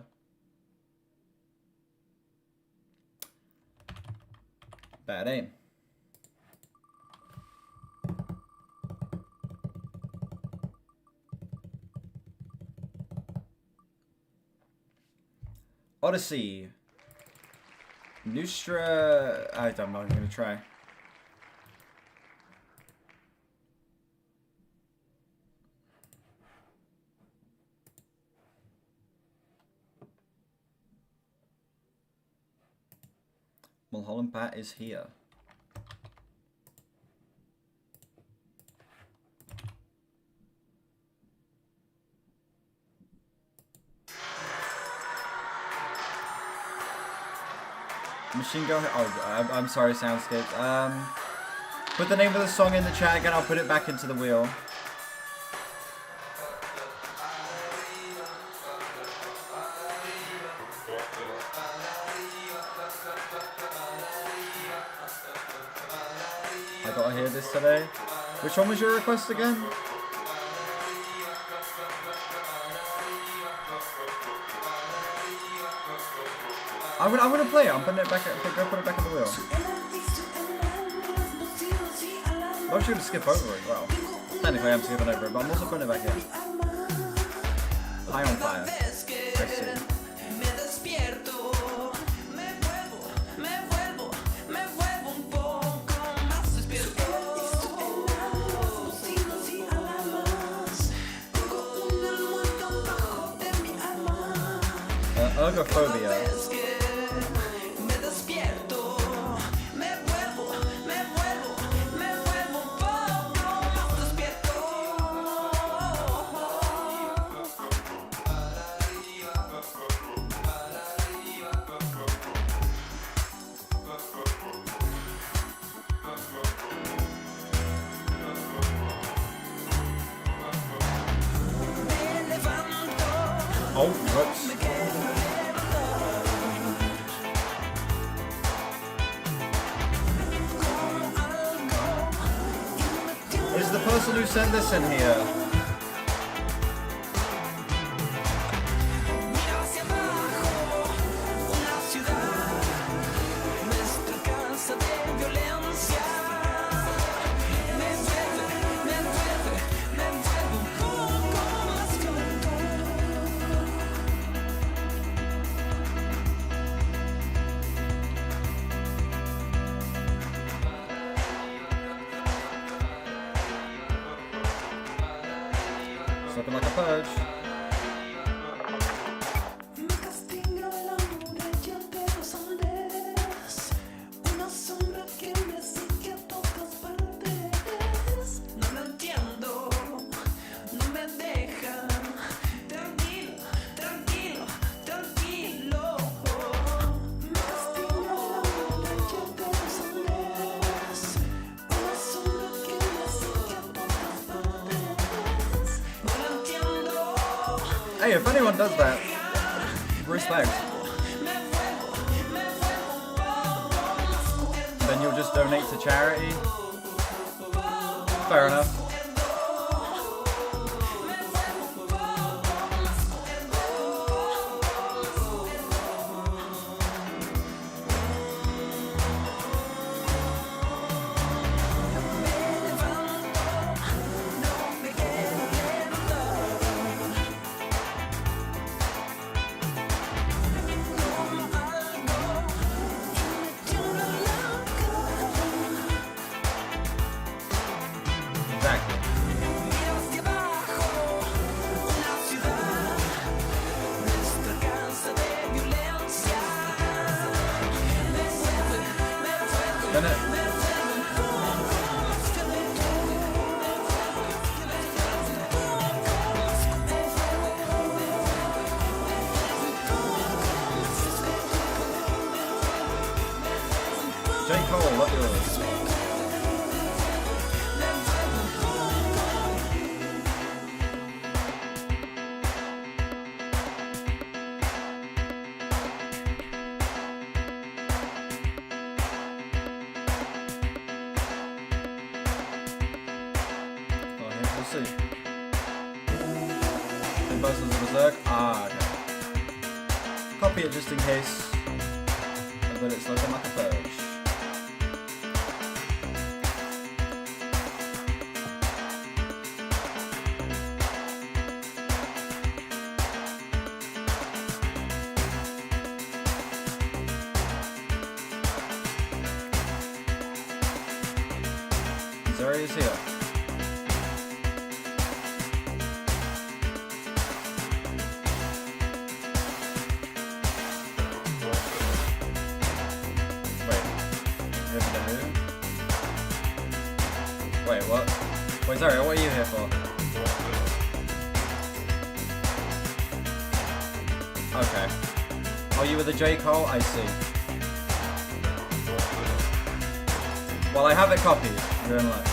Bad aim. Odyssey. Nustra. I don't know. I'm gonna try. Mulholland Bat is here. Machine Gun. Oh, I'm sorry, Soundscape. Put the name of the song in the chat again. I'll put it back into the wheel. I gotta hear this today. Which one was your request again? I'm gonna play it. I'm putting it back. Put it back in the wheel. I'm actually gonna skip over it. Well, technically I'm skipping over it, but I'm also putting it back in. High on fire. I see. Ergophobia. Oh, whoops. Is the person who sent this in here? Looking like a purge. Hey, if anyone does that, respect. Then you'll just donate to charity. Fair enough. Exactly. Gonna... J. Cole, what yours? Oh, here, we'll see. Versus the Berserk. Ah, okay. Copy it just in case. But it's looking like a purge. Zeri is here. Wait, what? Wait, sorry, what are you here for? Okay. Oh, you were the J. Cole? I see. Well, I have it copied. You're in luck.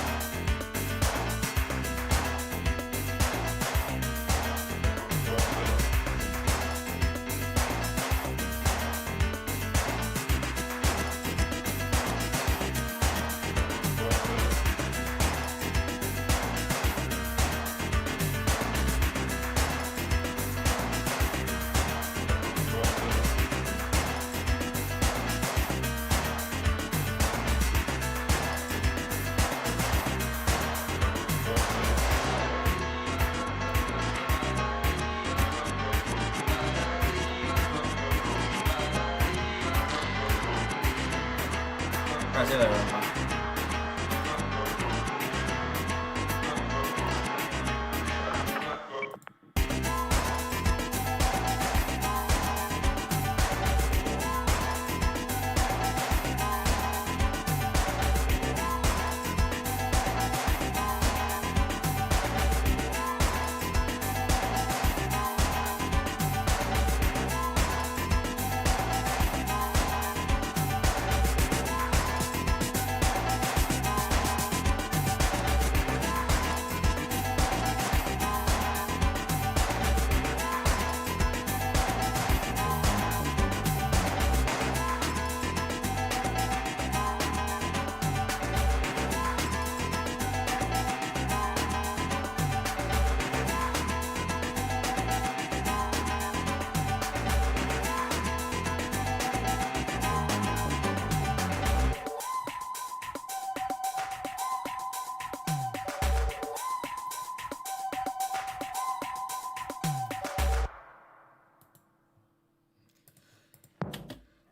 Alright, see you later, everyone.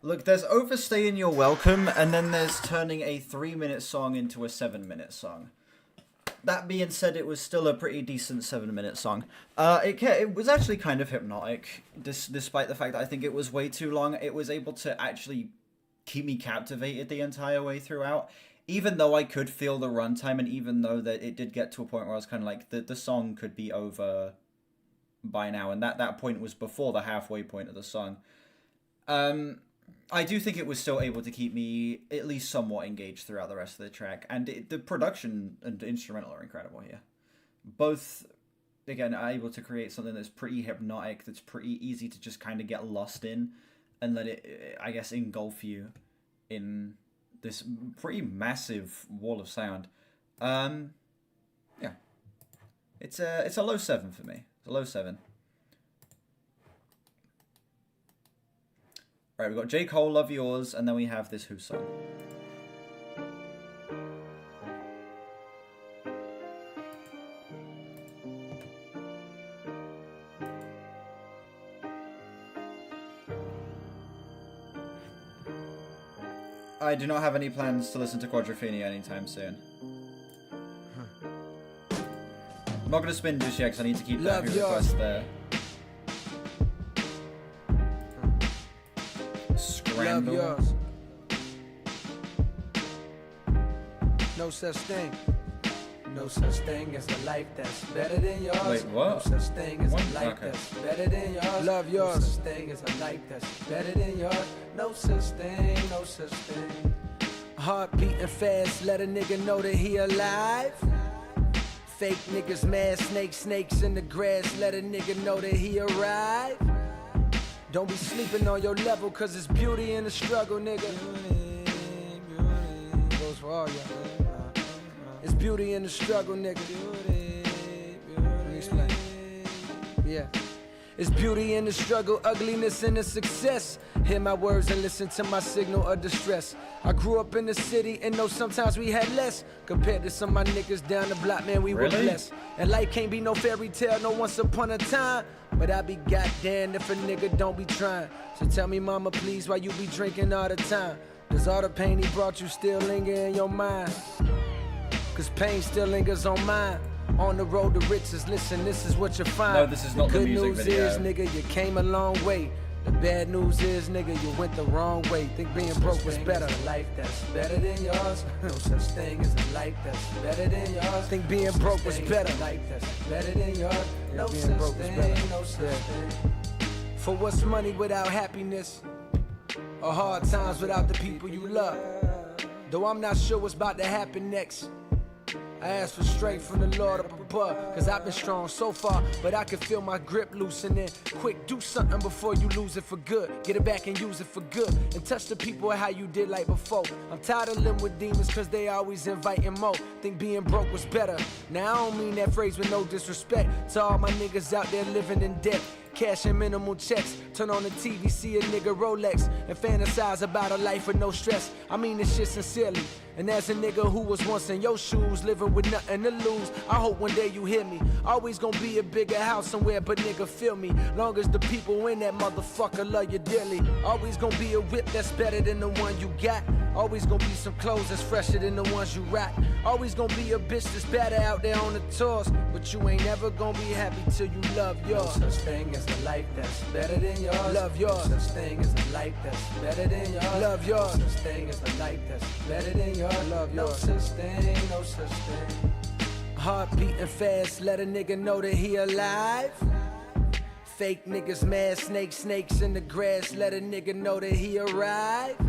Look, there's overstaying your welcome, and then there's turning a 3-minute song into a 7-minute song. That being said, it was still a pretty decent 7-minute song. It was actually kind of hypnotic, despite the fact that I think it was way too long. It was able to actually keep me captivated the entire way throughout, even though I could feel the runtime, and even though that it did get to a point where I was kind of like, the song could be over by now, and that point was before the halfway point of the song. I do think it was still able to keep me at least somewhat engaged throughout the rest of the track, and the production and the instrumental are incredible here. Both again, are able to create something that's pretty hypnotic, that's pretty easy to just kind of get lost in, and let it, I guess, engulf you in this pretty massive wall of sound. Yeah, it's a low 7 for me. It's a low 7. Right, we've got J. Cole, Love Yours, and then we have this Who song. I do not have any plans to listen to Quadrophenia anytime soon. I'm not going to spin just yet because I need to keep that Who request there. Scramble. Love yours. No such thing. No such thing as a life that's better than yours. Wait, what? No such thing as What? a life Okay. that's better than yours. Love yours. No such thing as a life that's better than yours. No such thing, no such thing. Heart beating fast, let a nigga know that he alive. Fake niggas mad, snakes in the grass, let a nigga know that he arrived. Don't be sleeping on your level, cause it's beauty in the struggle, nigga. Beauty. Goes for all y'all. It's beauty in the struggle, nigga. Let me explain. Yeah. It's beauty in the struggle, ugliness in the success. Hear my words and listen to my signal of distress. I grew up in the city and know sometimes we had less. Compared to some of my niggas down the block, man, we were blessed. And life can't be no fairy tale, no once upon a time. But I be goddamn if a nigga don't be trying. So tell me, mama, please, why you be drinking all the time? Does all the pain he brought you still linger in your mind? Cause pain still lingers on mine. On the road to riches, listen, this is what you find. No, this is not the music good news video. is, nigga, you came a long way. The bad news is, nigga, you went the wrong way. Think being broke was better. Life that's better than yours. No such thing as a life that's better than yours. Think being broke was better. Life that's better than yours. No such thing, no such thing. For what's money without happiness? Or hard times without the people you love? Though I'm not sure what's about to happen next. I ask for strength from the Lord up above, cause I've been strong so far, but I can feel my grip loosening. Quick, do something before you lose it for good. Get it back and use it for good, and touch the people how you did like before. I'm tired of living with demons cause they always inviting more. Think being broke was better. Now I don't mean that phrase with no disrespect to all my niggas out there living in debt. Cashing minimal checks, turn on the TV, see a nigga Rolex, and fantasize about a life with no stress. I mean this shit sincerely. And as a nigga who was once in your shoes, living with nothing to lose, I hope one day you hear me. Always gonna be a bigger house somewhere, but nigga feel me. Long as the people in that motherfucker love you dearly. Always gonna be a whip that's better than the one you got. Always gonna be some clothes that's fresher than the ones you rock. Always gonna be a bitch that's better out there on the tours. But you ain't never gonna be happy till you love yours. No such thing as a life that's better than yours. Love yours. No such thing as a life that's better than yours. Love yours. No such thing as a life that's better than yours. Love yours. No such thing, no such thing. Heart beating fast, let a nigga know that he alive. Fake niggas mad, snakes in the grass, let a nigga know that he arrived.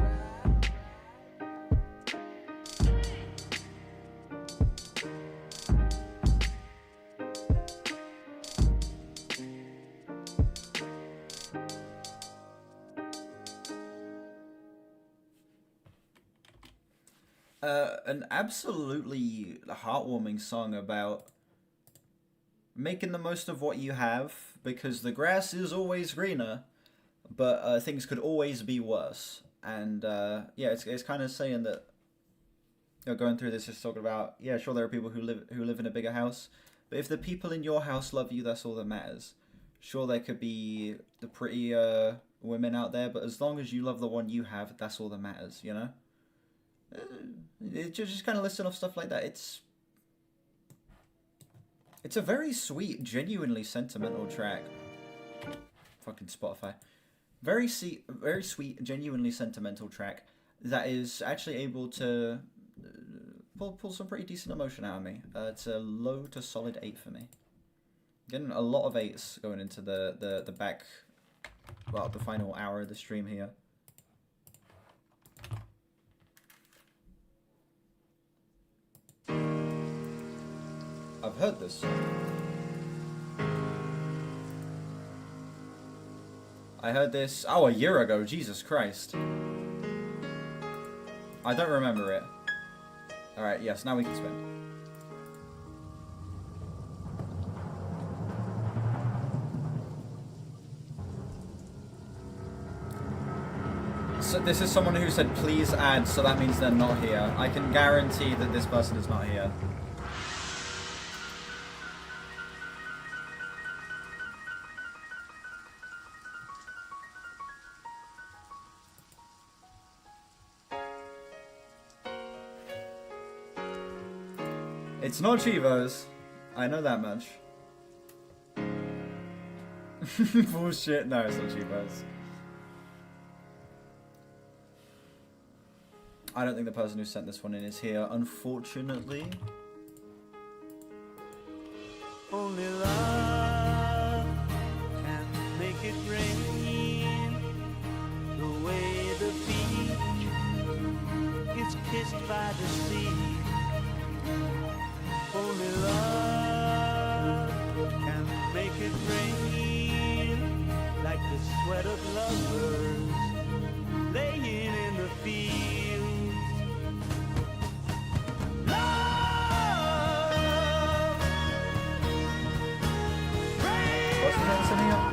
An absolutely heartwarming song about making the most of what you have, because the grass is always greener, but things could always be worse. And yeah, it's kind of saying that, you know, going through this, just talking about, yeah, sure, there are people who live in a bigger house, but if the people in your house love you, that's all that matters. Sure, there could be the pretty women out there, but as long as you love the one you have, that's all that matters, you know? It just kind of listing off stuff like that. It's a very sweet, genuinely sentimental track. Fucking Spotify. Very sweet, genuinely sentimental track that is actually able to pull some pretty decent emotion out of me. It's a low to solid 8 for me. Getting a lot of 8s going into the back, well, the final hour of the stream here. I've heard this. I heard this, oh, a year ago, Jesus Christ. I don't remember it. Alright, yes, now we can spin. So this is someone who said please add, so that means they're not here. I can guarantee that this person is not here. It's not Chivos. I know that much. Bullshit. No, it's not Chivos. I don't think the person who sent this one in is here, unfortunately. Only love can make it rain. The way the beach is kissed by the sea. Only love can make it rain. Like the sweat of lovers laying in the fields. What's the name sending up?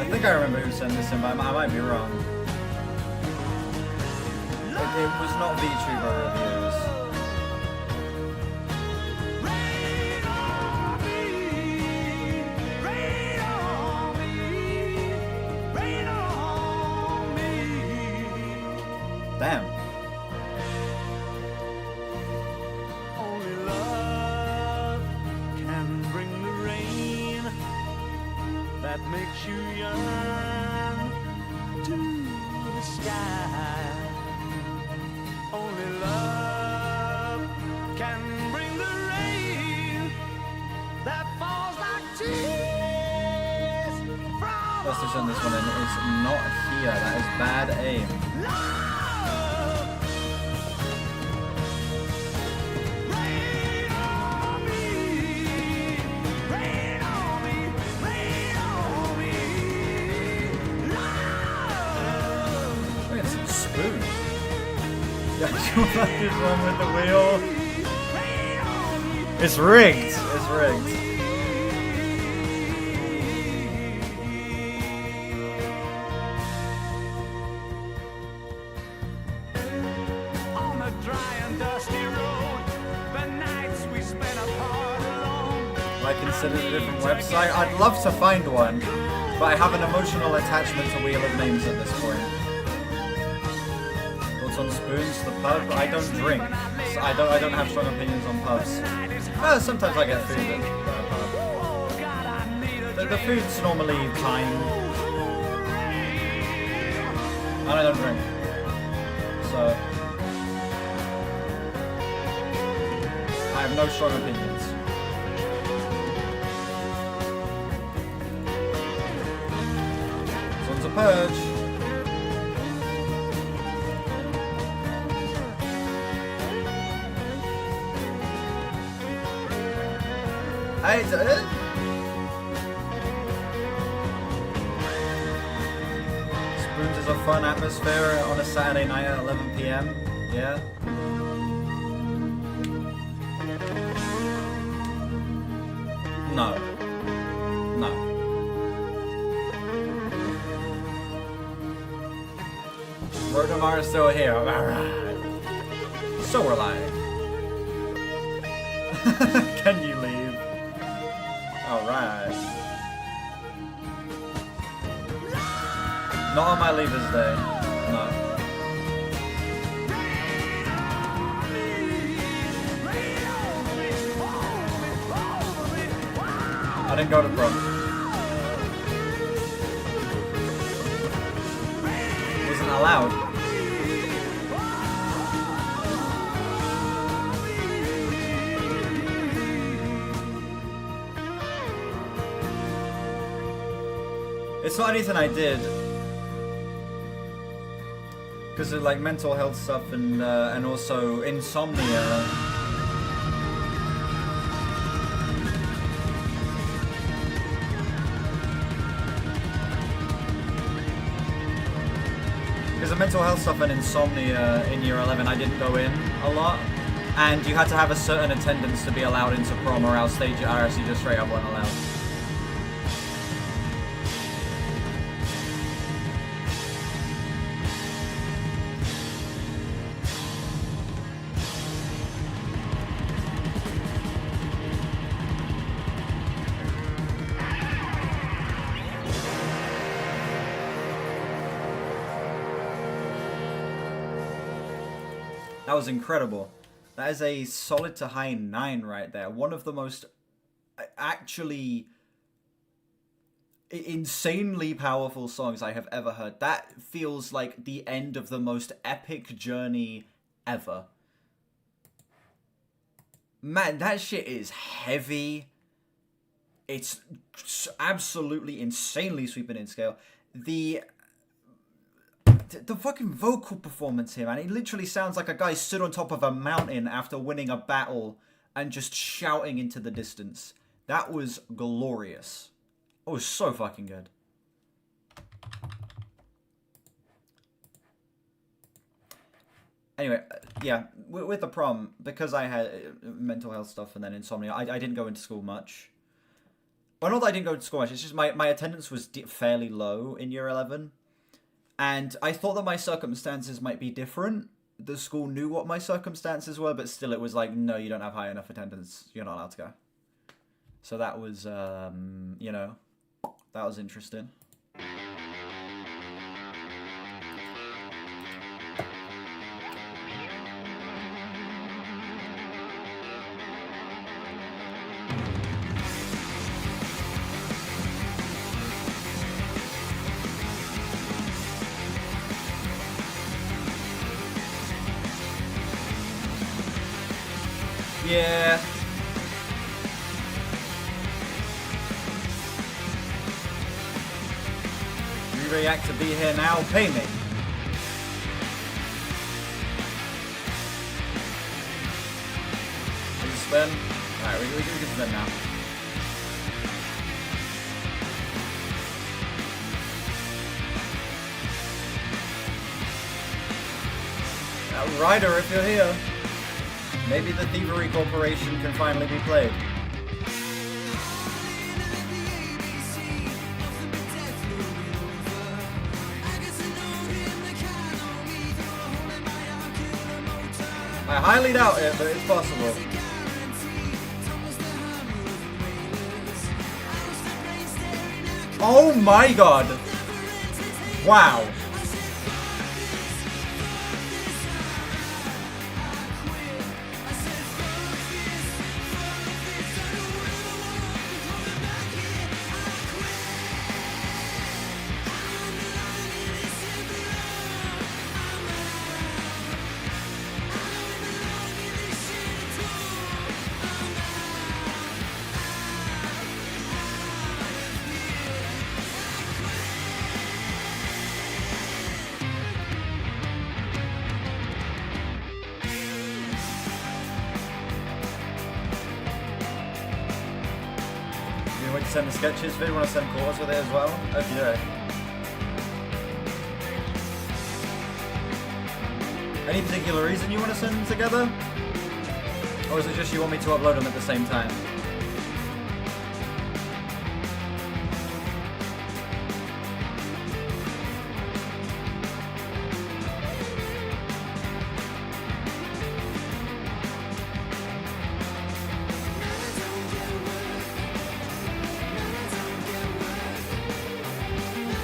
I think I remember who sent this in, but I might be wrong. It was not VTuber Reviews. Damn. Only love can bring the rain that makes you yearn to the sky. Only love can bring the rain that falls like tears from Let's just send this one in. It's not here. That is bad aim. Look at some spoon. The actual fucking one with the wheel. It's rigged. It's rigged. on the dry and dusty road. The nights we spent apart alone. I consider a different website. I'd love to find one, but I have an emotional attachment to Wheel of Names at this point. Thoughts on spoons? The pub? I don't drink. So I don't have strong opinions on pubs. Sometimes I get food at a pub. The food's normally kind. And I don't drink. So I have no strong opinions. This one's a purge. Hey, is that it? Spoons is a fun atmosphere on a Saturday night at 11 PM. Yeah. No. No. Rotomar is still here. Alright. So will I. Can you leave? Alright. Not on my leavers day. No. I didn't go to prom. Wasn't allowed. It's not anything I did. Because of like mental health stuff and also insomnia. mental health stuff and insomnia in year 11, I didn't go in a lot. And you had to have a certain attendance to be allowed into prom, or else you just straight up weren't allowed. That was incredible. That is a solid to high 9 right there. One of the most actually insanely powerful songs I have ever heard. That feels like the end of the most epic journey ever. Man, that shit is heavy. It's absolutely insanely sweeping in scale. The fucking vocal performance here, man. It literally sounds like a guy stood on top of a mountain after winning a battle and just shouting into the distance. That was glorious. It was so fucking good. Anyway, yeah, with the prom, because I had mental health stuff and then insomnia, I didn't go into school much. Well, not that I didn't go to school much, it's just my attendance was fairly low in year 11. And I thought that my circumstances might be different. The school knew what my circumstances were, but still it was like, no, you don't have high enough attendance. You're not allowed to go. So that was, you know, that was interesting. Yeah. You react to be here now, pay me. We can spin. Alright, we can spin now. Ryder, if you're here. Maybe the Thievery Corporation can finally be played. I highly doubt it, but it's possible. Oh my god! Wow. Send the sketches vid, want to send chords with it as well? Okay. Any particular reason you want to send them together? Or is it just you want me to upload them at the same time?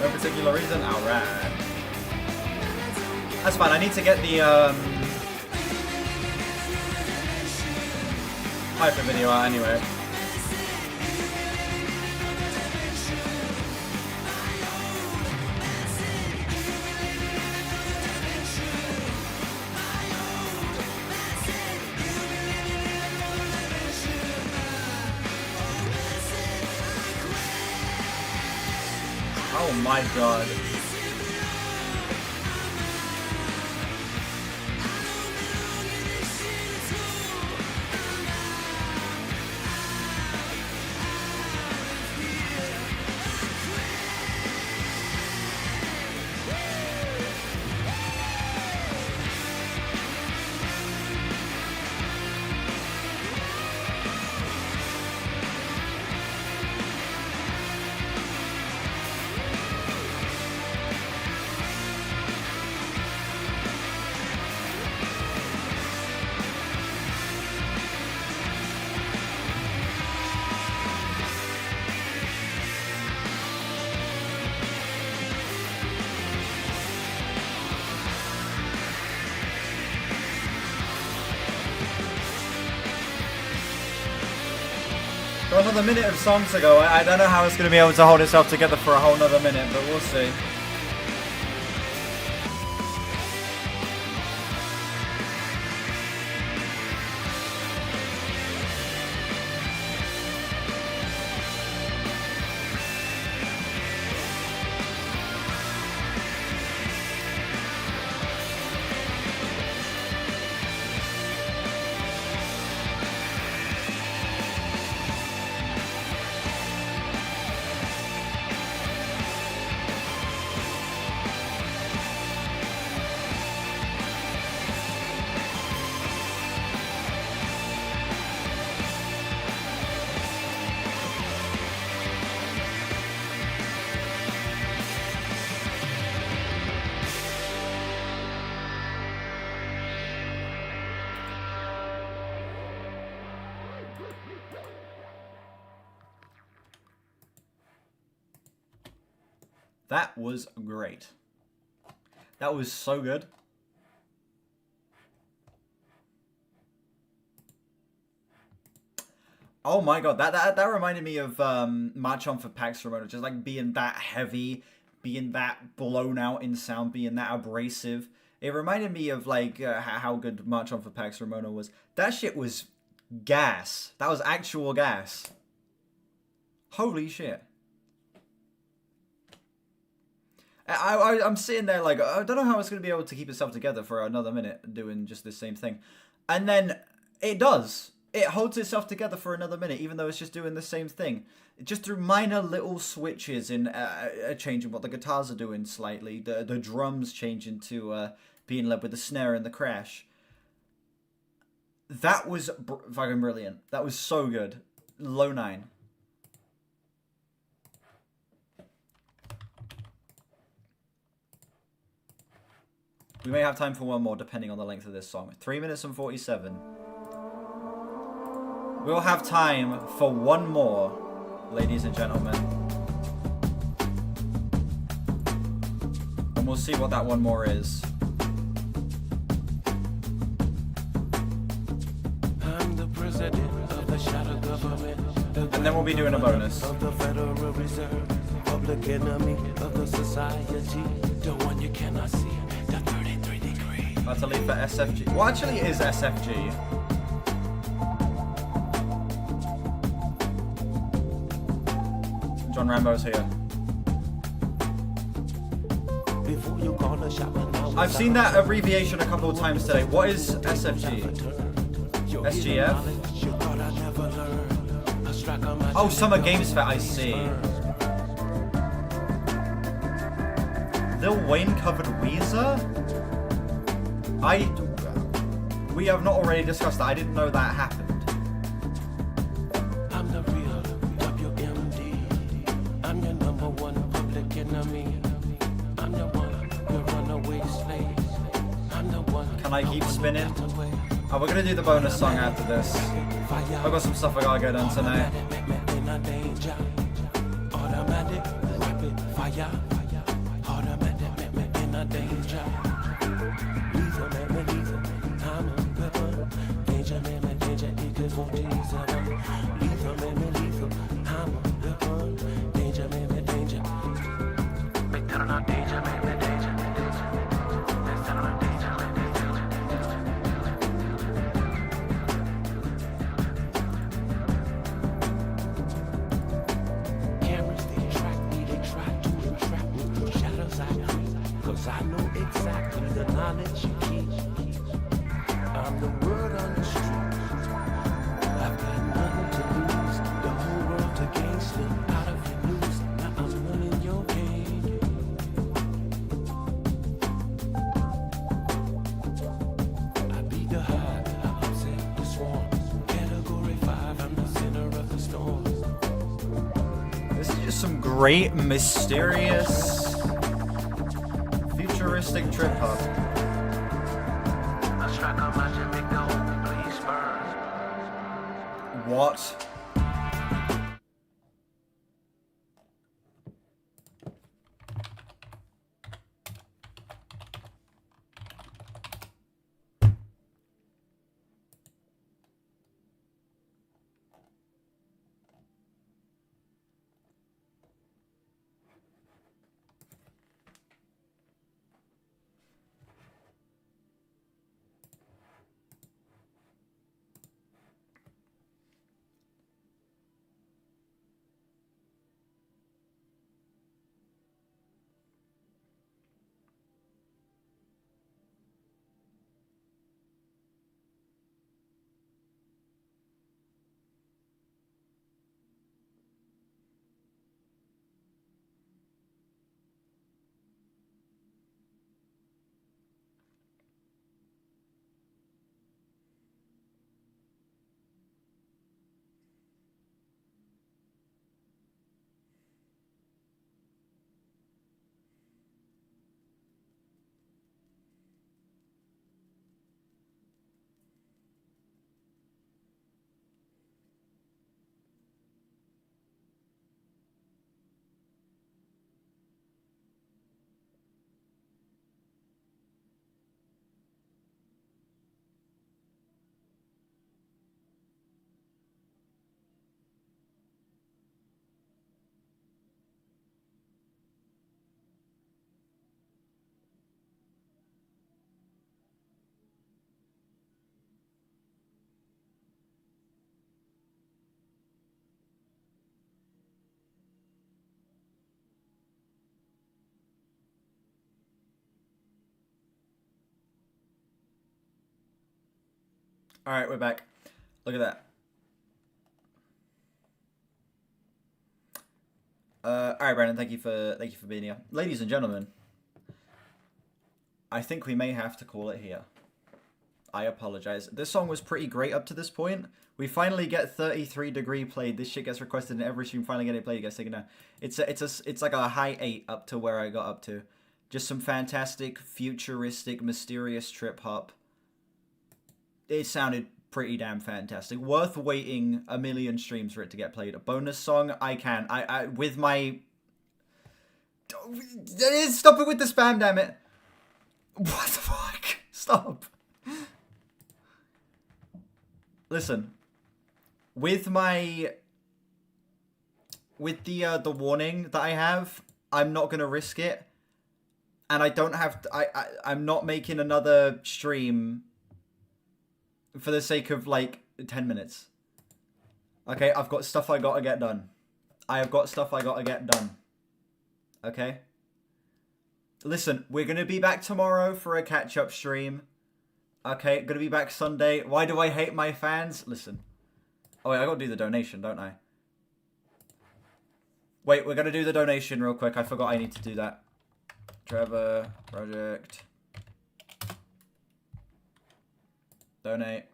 No particular reason? Alright. That's fine, I need to get the Hyper video out anyway. Oh my god. Got another minute of song to go. I don't know how it's going to be able to hold itself together for a whole nother minute, but we'll see. That was great. That was so good. Oh my god, that reminded me of March On for Pax Ramona, just like being that heavy, being that blown out in sound, being that abrasive. It reminded me of like how good March On for Pax Ramona was. That shit was gas. That was actual gas. Holy shit. I'm sitting there like, I don't know how it's going to be able to keep itself together for another minute doing just the same thing. And then it does. It holds itself together for another minute, even though it's just doing the same thing. Just through minor little switches in changing what the guitars are doing slightly. The drums changing to being led with the snare and the crash. That was fucking brilliant. That was so good. Low 9. We may have time for one more, depending on the length of this song. 3 minutes and 47. We'll have time for one more, ladies and gentlemen. And we'll see what that one more is. I'm the president of the shadow government. And then we'll be doing a bonus. Of the Federal Reserve, public enemy of the society, the one you cannot see. About to leave for SFG. What actually is SFG? John Rambo's here. I've seen that abbreviation a couple of times today. What is SFG? SGF? Oh, Summer Games Fest, I see. Lil Wayne covered Weezer? We have not already discussed that. I didn't know that happened. I'm the real WMD. I'm your number one public enemy. I'm the one, your runaway slave. I'm the one. Can I keep spinning? Oh, we're gonna do the bonus song after this. I've got some stuff I gotta get done tonight. Automatic, rapid fire. Automatic, in a danger. I know exactly the knowledge you keep. I'm the word on the street. I've got nothing to lose. The whole world to gain. Slip out of your noose. Now I'm running your game. I beat the hive. I upset the swarm. Category 5. I'm the center of the storm. This is just some great, mysterious, futuristic trip hop. What? All right, we're back. Look at that. All right, Brandon. Thank you for being here, ladies and gentlemen. I think we may have to call it here. I apologize. This song was pretty great up to this point. We finally get 33 degree played. This shit gets requested in every stream. Finally get it played. It gets taken down. It's like a high 8 up to where I got up to. Just some fantastic, futuristic, mysterious trip hop. It sounded pretty damn fantastic. Worth waiting a million streams for it to get played. A bonus song, I can. I with my... Stop it with the spam, damn it. What the fuck? Stop. Listen. With the warning that I have, I'm not gonna risk it. And I don't have to, I'm not making another stream for the sake of like 10 minutes. Okay, I've got stuff I gotta get done. I have got stuff I gotta get done. Okay? Listen, we're gonna be back tomorrow for a catch-up stream. Okay, gonna be back Sunday. Why do I hate my fans? Listen. Oh wait, I gotta do the donation, don't I? Wait, we're gonna do the donation real quick. I forgot I need to do that. Trevor, project. Donate.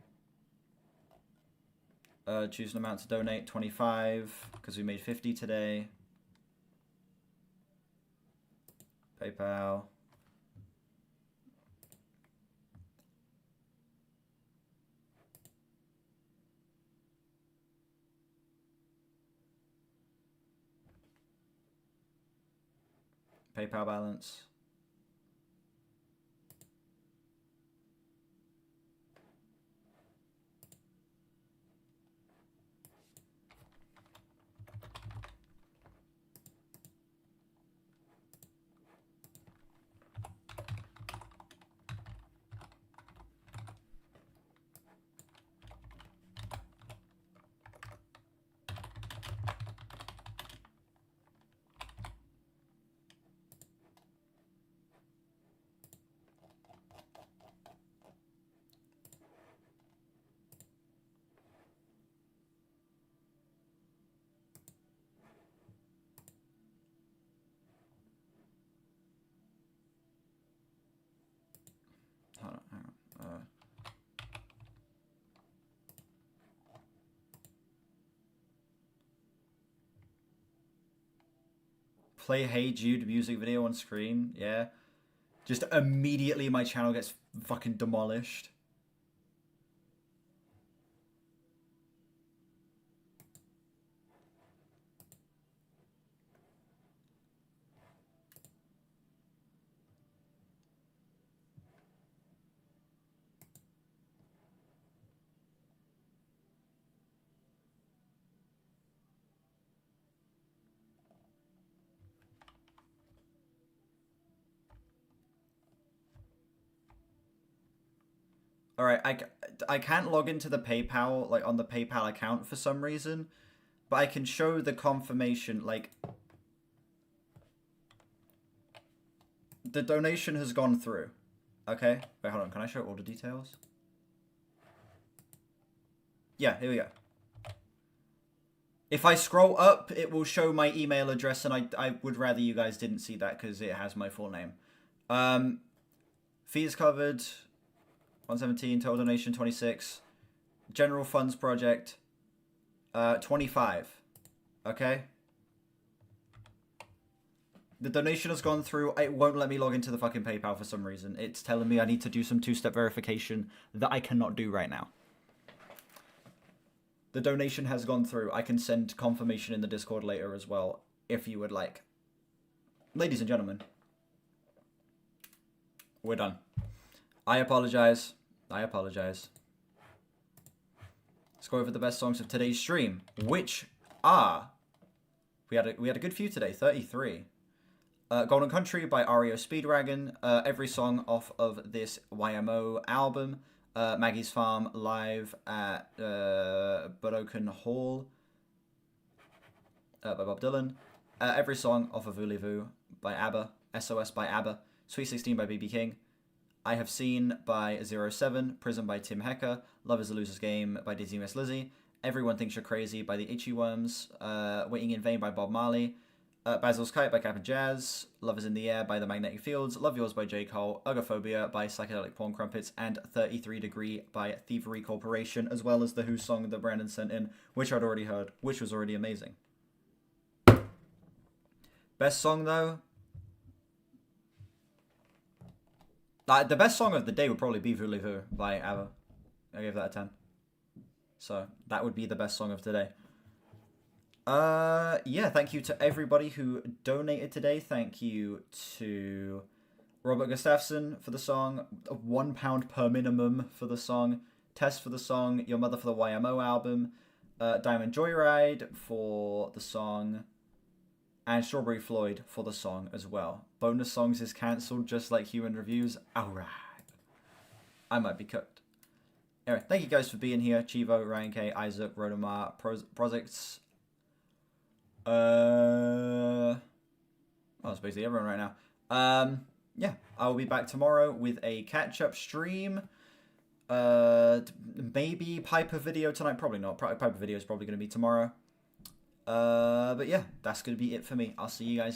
Choose an amount to donate, 25, because we made 50 today. PayPal. PayPal balance. Hold on, hang on. Play Hey Jude music video on screen, yeah. Just immediately my channel gets fucking demolished. All right, I can't log into the PayPal, like on the PayPal account for some reason, but I can show the confirmation, like the donation has gone through. Okay, wait, hold on, can I show order details? Yeah, here we go. If I scroll up, it will show my email address, and I would rather you guys didn't see that because it has my full name. Fees covered. 117, total donation 26, general funds project 25. Okay, the donation has gone through. It won't let me log into the fucking PayPal for some reason. It's telling me I need to do some two-step verification that I cannot do right now. The donation has gone through. I can send confirmation in the Discord later as well if you would like. Ladies and gentlemen, we're done. I apologize. Let's go over the best songs of today's stream, which are... We had a good few today, 33. Golden Country by REO Speedwagon. Every song off of this YMO album. Maggie's Farm live at Broken Hall by Bob Dylan. Every song off of Voulez-Vous by ABBA. SOS by ABBA. Sweet 16 by BB King. I Have Seen by 07, Prison by Tim Hecker, Love is a Loser's Game by Dizzy Miss Lizzie. Everyone Thinks You're Crazy by the Itchy Worms. Waiting in Vain by Bob Marley. Basil's Kite by Cap and Jazz. Love is in the Air by The Magnetic Fields. Love Yours by J. Cole. Ugophobia by Psychedelic Porn Crumpets. And 33 Degree by Thievery Corporation, as well as the Who song that Brandon sent in, which I'd already heard, which was already amazing. Best song, though? The best song of the day would probably be Voulez-Vous by ABBA. I gave that a 10. So, that would be the best song of today. Yeah, thank you to everybody who donated today. Thank you to Robert Gustafsson for the song, £1 per minimum for the song, Tess for the song, Your Mother for the YMO album, Diamond Joyride for the song, and Strawberry Floyd for the song as well. Bonus Songs is cancelled just like Human Reviews. Alright. I might be cooked. Anyway, thank you guys for being here. Chivo, Ryan K, Isaac, Rodamar, Projects. Well, that's basically everyone right now. Yeah, I'll be back tomorrow with a catch-up stream. Maybe Piper video tonight. Probably not. Piper video is probably going to be tomorrow. But yeah, that's going to be it for me. I'll see you guys